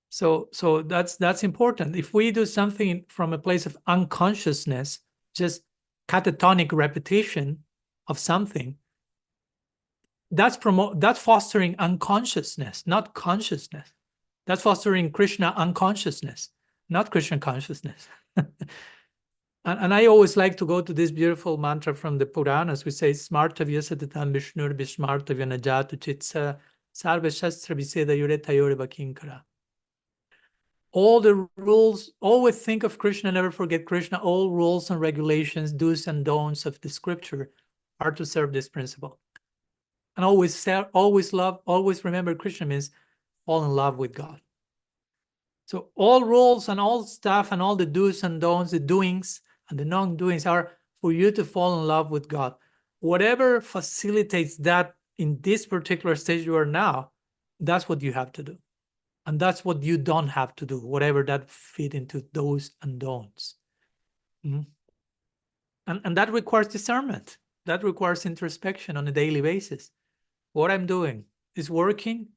[SPEAKER 1] So that's important. If we do something from a place of unconsciousness, just catatonic repetition of something, that's fostering unconsciousness, not consciousness. That's fostering Krishna unconsciousness, not Krishna consciousness. And I always like to go to this beautiful mantra from the Puranas, which says, Smartavya satatam Vishnur Vishmartavya najatu chitsa sarva shastra viseda yureta yoreva kinkara. All the rules, always think of Krishna, never forget Krishna. All rules and regulations, do's and don'ts of the scripture are to serve this principle. And always love, always remember Krishna means fall in love with God. So all rules and all stuff and all the do's and don'ts, the doings and the non-doings are for you to fall in love with God. Whatever facilitates that in this particular stage you are now, that's what you have to do. And that's what you don't have to do, whatever that fit into those and don'ts. And that requires discernment. That requires introspection on a daily basis. What I'm doing is working.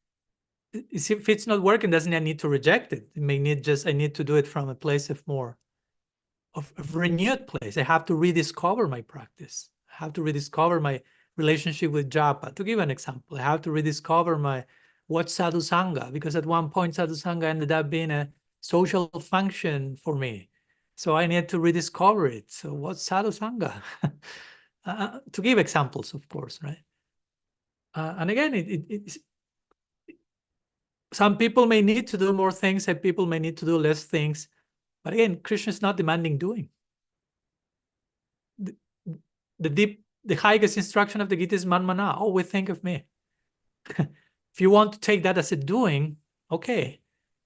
[SPEAKER 1] If it's not working, doesn't mean I need to reject it. It may need I need to do it from a place of more of renewed place. I have to rediscover my practice. I have to rediscover my relationship with japa. To give an example, I have to rediscover what's sadhu sanga, because at one point sadhu sanga ended up being a social function for me. So I need to rediscover it. So what's sadhu sanga? To give examples, of course, right? And again, some people may need to do more things, and people may need to do less things. But again, Krishna is not demanding doing. The highest instruction of the Gita is manmana. Always think of me. If you want to take that as a doing, okay.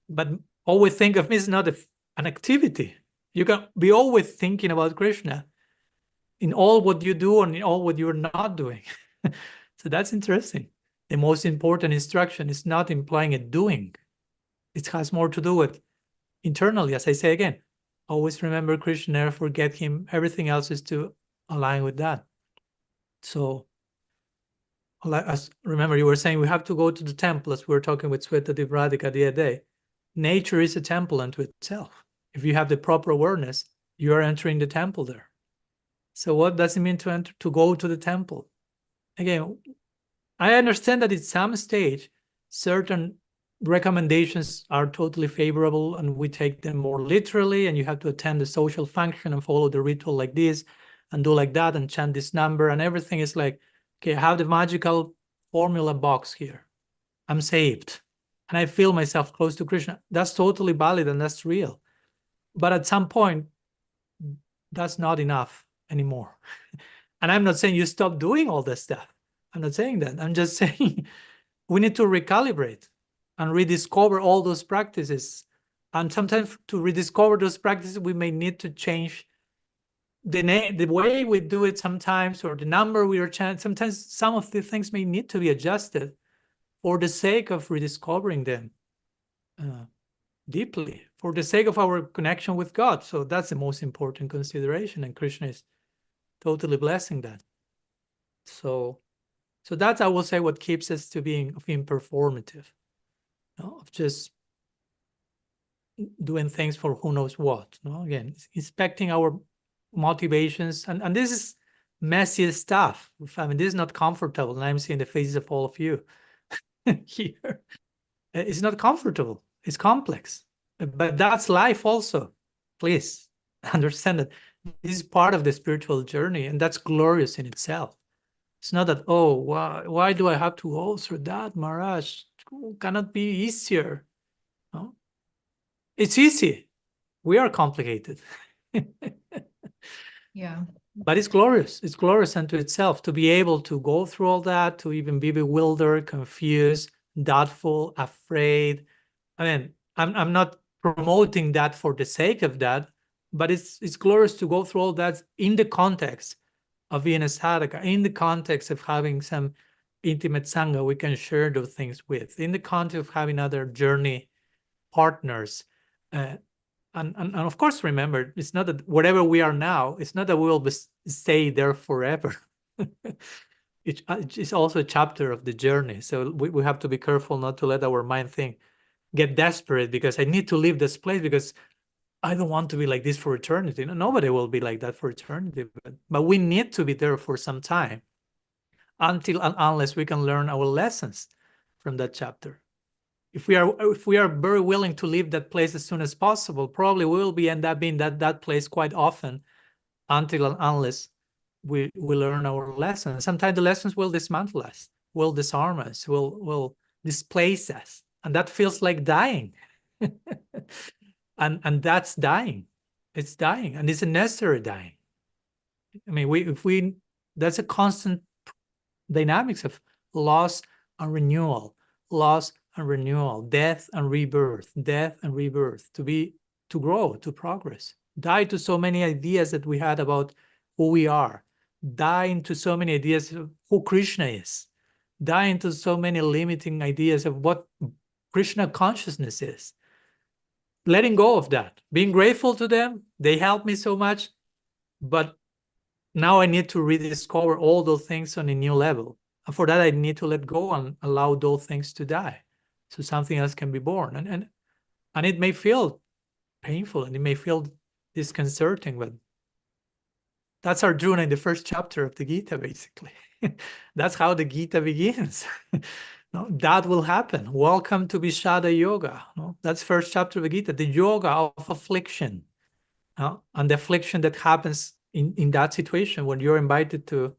[SPEAKER 1] But always think of me is not an activity. You can be always thinking about Krishna in all what you do and in all what you're not doing. So that's interesting. The most important instruction is not implying a doing. It has more to do with internally, as I say again, always remember Krishna, never forget him. Everything else is to align with that. So remember, you were saying we have to go to the temple, as we were talking with Sweta Radhika the other day. Nature is a temple unto itself. If you have the proper awareness, you are entering the temple there. So what does it mean to go to the temple? Again, I understand that at some stage, certain recommendations are totally favorable and we take them more literally, and you have to attend the social function and follow the ritual like this and do like that and chant this number, and everything is like, okay, I have the magical formula box here. I'm saved and I feel myself close to Krishna. That's totally valid and that's real. But at some point, that's not enough anymore. And I'm not saying you stop doing all this stuff. I'm not saying that. I'm just saying we need to recalibrate and rediscover all those practices. And sometimes to rediscover those practices, we may need to change the way we do it sometimes, or the number we are chanting. Sometimes some of the things may need to be adjusted for the sake of rediscovering them deeply, for the sake of our connection with God. So that's the most important consideration, and Krishna is totally blessing that. So that's, I will say, what keeps us to being performative, of just doing things for who knows what. Again, inspecting our motivations, and this is messy stuff. I mean, this is not comfortable, and I'm seeing the faces of all of you here. It's not comfortable. It's complex, but that's life also. Please understand that this is part of the spiritual journey, and that's glorious in itself. It's not that, oh, why do I have to go through that, Maharaj? Cannot be easier. No? It's easy. We are complicated.
[SPEAKER 6] Yeah.
[SPEAKER 1] But it's glorious. It's glorious unto itself to be able to go through all that, to even be bewildered, confused, doubtful, afraid. I mean, I'm not promoting that for the sake of that, but it's glorious to go through all that in the context of being a sadhaka, in the context of having some intimate sanga we can share those things with, in the context of having other journey partners. And of course, remember, it's not that whatever we are now, it's not that we will stay there forever. It's also a chapter of the journey. So we have to be careful not to let our mind get desperate because I need to leave this place because I don't want to be like this for eternity. Nobody will be like that for eternity, but we need to be there for some time until and unless we can learn our lessons from that chapter. If we are very willing to leave that place as soon as possible, probably we will end up being that place quite often until and unless we learn our lessons. Sometimes the lessons will dismantle us, will disarm us, will displace us. And that feels like dying. and that's dying. It's dying, and it's a necessary dying. I mean, that's a constant dynamics of loss and renewal, loss and renewal, death and rebirth, to grow, to progress. Die to so many ideas that we had about who we are. Die into so many ideas of who Krishna is. Die into so many limiting ideas of what Krishna consciousness is. Letting go of that, being grateful to them, they helped me so much, but now I need to rediscover all those things on a new level. And for that, I need to let go and allow those things to die, so something else can be born. And it may feel painful and it may feel disconcerting, but that's Arjuna in the first chapter of the Gita, basically. That's how the Gita begins. No, that will happen. Welcome to Vishada Yoga. No, that's first chapter of the Gita, the yoga of affliction. And the affliction that happens in that situation when you're invited to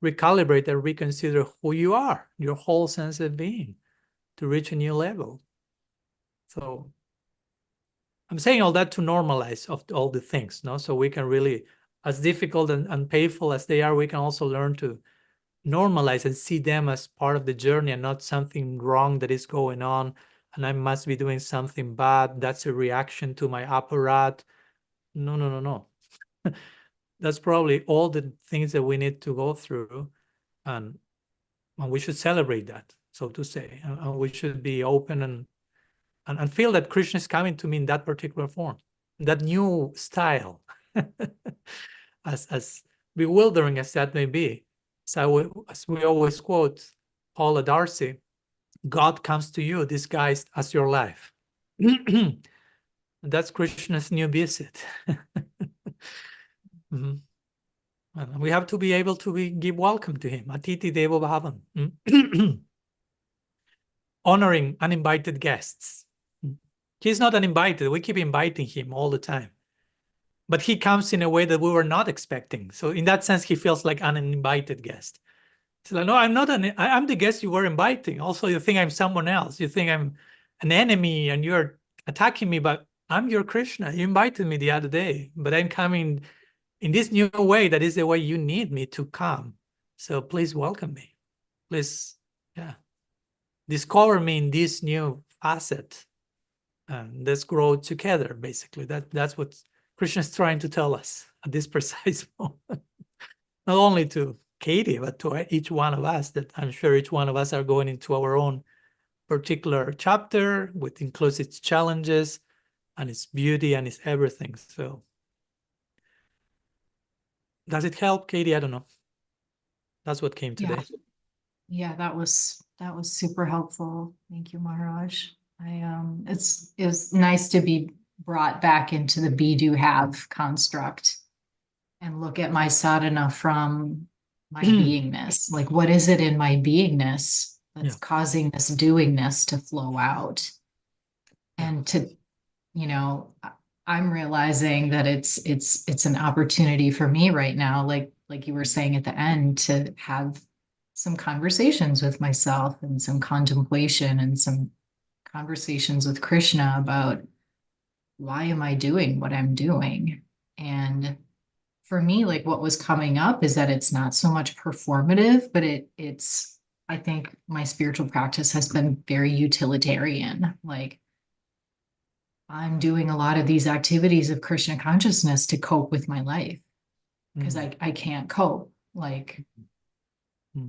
[SPEAKER 1] recalibrate and reconsider who you are, your whole sense of being, to reach a new level. So I'm saying all that to normalize of all the things, no? So we can really, as difficult and painful as they are, we can also learn to normalize and see them as part of the journey and not something wrong that is going on and I must be doing something bad. That's a reaction to my apparat. No. That's probably all the things that we need to go through, and we should celebrate that, so to say, and we should be open and feel that Krishna is coming to me in that particular form, that new style, as bewildering as that may be. So as we always quote Paula Darcy, God comes to you disguised as your life. That's Krishna's new visit. Mm-hmm. And we have to be able to give welcome to him. Atiti Devo Bhavan. honoring uninvited guests. He's not uninvited. We keep inviting him all the time. But he comes in a way that we were not expecting. So in that sense, he feels like an uninvited guest. He's like, no, I'm not I'm the guest you were inviting. Also, you think I'm someone else. You think I'm an enemy and you're attacking me, but I'm your Krishna. You invited me the other day, but I'm coming in this new way. That is the way you need me to come. So please welcome me. Please, discover me in this new facet. Let's grow together, basically. That's what Krishna is trying to tell us at this precise moment. Not only to Katie, but to each one of us, that I'm sure each one of us are going into our own particular chapter, which includes its challenges and its beauty and its everything. So does it help, Katie? I don't know. That's what came today.
[SPEAKER 6] Yeah, that was super helpful. Thank you, Maharaj. It's nice to be brought back into the be do have construct and look at my sadhana from my beingness. Like, what is it in my beingness that's causing this doingness to flow out? And to, I'm realizing that it's an opportunity for me right now, like you were saying at the end, to have some conversations with myself and some contemplation and some conversations with Krishna about why am I doing what I'm doing? And for me, like, what was coming up is that it's not so much performative, but it's, I think my spiritual practice has been very utilitarian. Like, I'm doing a lot of these activities of Krishna consciousness to cope with my life because I can't cope. Like,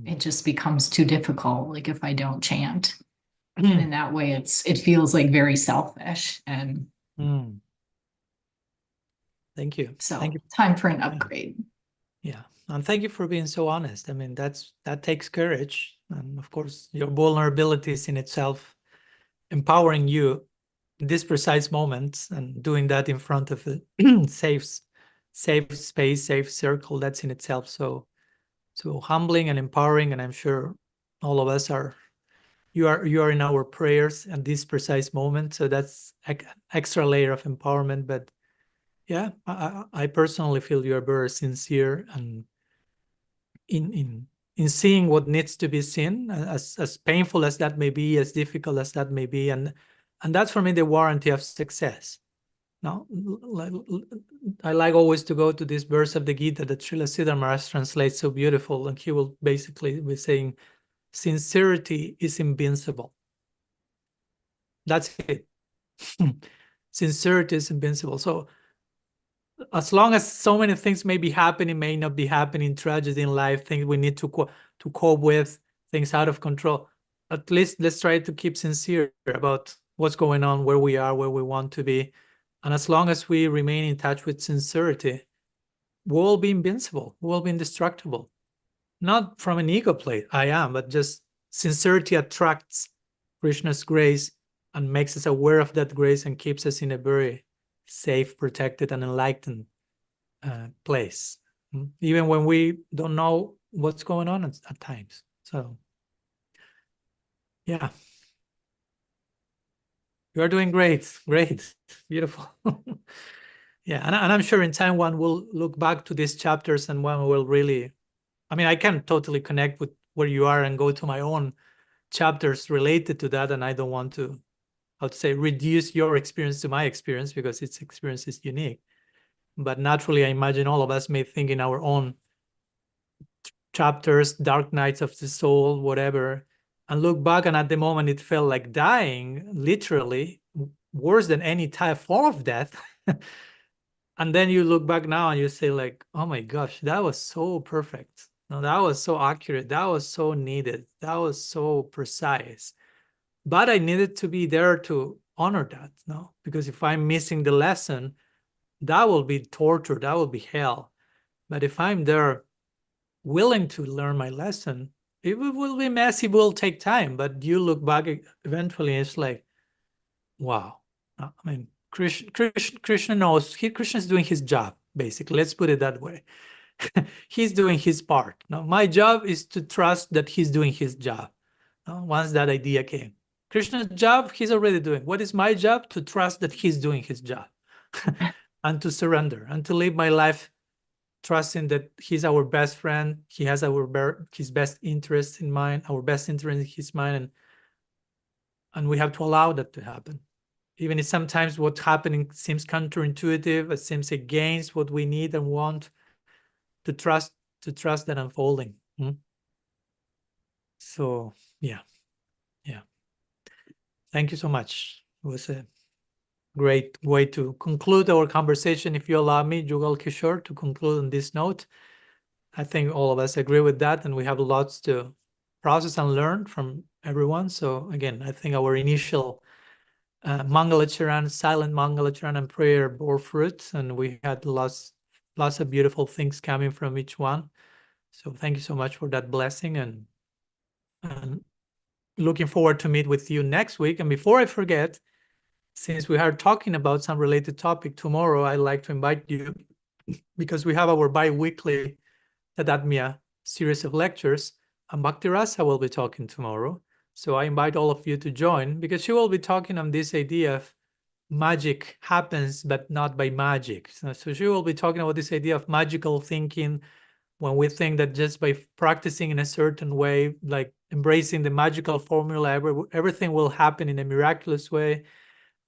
[SPEAKER 6] it just becomes too difficult. Like, if I don't chant, and in that way, it feels like very selfish. And
[SPEAKER 1] thank you.
[SPEAKER 6] So
[SPEAKER 1] thank you.
[SPEAKER 6] Time for an upgrade.
[SPEAKER 1] Yeah. And thank you for being so honest. I mean, that takes courage. And of course, your vulnerability is in itself empowering you in this precise moment, and doing that in front of a safe space, safe circle. That's in itself so humbling and empowering. And I'm sure all of us you are in our prayers at this precise moment. So that's an extra layer of empowerment. But yeah, I personally feel you are very sincere and in seeing what needs to be seen, as painful as that may be, as difficult as that may be, and that's for me the warranty of success. Now, I like always to go to this verse of the Gita that Srila Siddhar Maharaj translates so beautiful, and he will basically be saying, sincerity is invincible. That's it. Sincerity is invincible. So as long as so many things may be happening, may not be happening, tragedy in life, things we need to cope with, things out of control, at least let's try to keep sincere about what's going on, where we are, where we want to be. And as long as we remain in touch with sincerity, we'll be invincible, we'll be indestructible. Not from an ego plate, I am, but just sincerity attracts Krishna's grace and makes us aware of that grace and keeps us in a very safe, protected, and enlightened place, even when we don't know what's going on at times. So, yeah, you are doing great, beautiful. Yeah, and I'm sure in time one will look back to these chapters and one will really, I mean, I can totally connect with where you are and go to my own chapters related to that, and I don't want to, how to say, reduce your experience to my experience, because its experience is unique. But naturally, I imagine all of us may think in our own chapters, dark nights of the soul, whatever, and look back, and at the moment it felt like dying, literally, worse than any form of death. And then you look back now and you say like, oh my gosh, that was so perfect. No, that was so accurate. That was so needed. That was so precise. But I needed to be there to honor that, no? Because if I'm missing the lesson, that will be torture, that will be hell. But if I'm there willing to learn my lesson, it will be messy, it will take time, but you look back eventually and it's like, wow. I mean, Krishna knows, Krishna is doing his job, basically. Let's put it that way. He's doing his part. Now, my job is to trust that he's doing his job. Once that idea came, Krishna's job, he's already doing. What is my job? To trust that he's doing his job and to surrender and to live my life trusting that he's our best friend. He has his best interest in mind, our best interest in his mind. And we have to allow that to happen. Even if sometimes what's happening seems counterintuitive, it seems against what we need and want, to trust that unfolding. So yeah. Thank you so much. It was a great way to conclude our conversation. If you allow me, Jugal Kishore, to conclude on this note. I think all of us agree with that, and we have lots to process and learn from everyone. So again, I think our initial Mangalacharan, silent Mangalacharan and prayer bore fruit, and we had lots of beautiful things coming from each one. So thank you so much for that blessing, and looking forward to meet with you next week. And before I forget, since we are talking about some related topic tomorrow, I'd like to invite you, because we have our bi-weekly Tadatmya series of lectures, and Bhakti Rasa will be talking tomorrow. So I invite all of you to join, because she will be talking on this idea of magic happens, but not by magic. So she will be talking about this idea of magical thinking, when we think that just by practicing in a certain way, like embracing the magical formula, everything will happen in a miraculous way,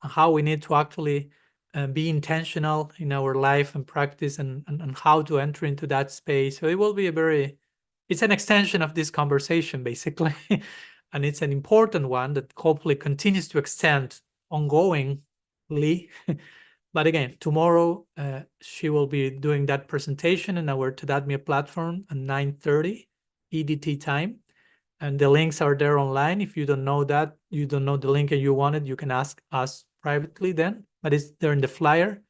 [SPEAKER 1] how we need to actually be intentional in our life and practice, and how to enter into that space. So it will be it's an extension of this conversation, basically. And it's an important one that hopefully continues to extend ongoingly. But again, tomorrow she will be doing that presentation in our Tadatmya platform at 9:30 EDT time. And the links are there online. If you don't know that, you don't know the link and you want it, you can ask us privately then, but it's there in the flyer.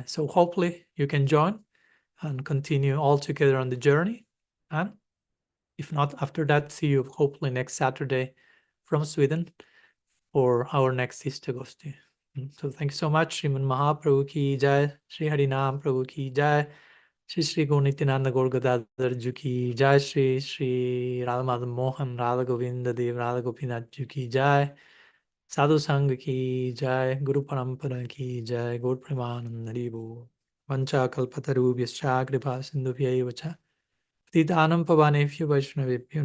[SPEAKER 1] So hopefully you can join and continue all together on the journey. And if not, after that, see you hopefully next Saturday from Sweden for our next ISTAGOSTHI. So thank you so much. Srimad Mahaprabhu ki jai, Sri Harinam Prabhu ki jai, Shri Gaur Nityananda Gaur Gadadhar Ji ki jai, Shri Radha Madhav Mohan Radha Govinda Dev Radha Gopinath Ji ki jai, Sadhu Sangha ki jai, Guru Parampara ki jai, Gaur Premanand Hari Bol. Vancha kalpatarubhyascha kripa sindhubhyaiva cha Titanam pavanebhyo vaishnavebhyo namo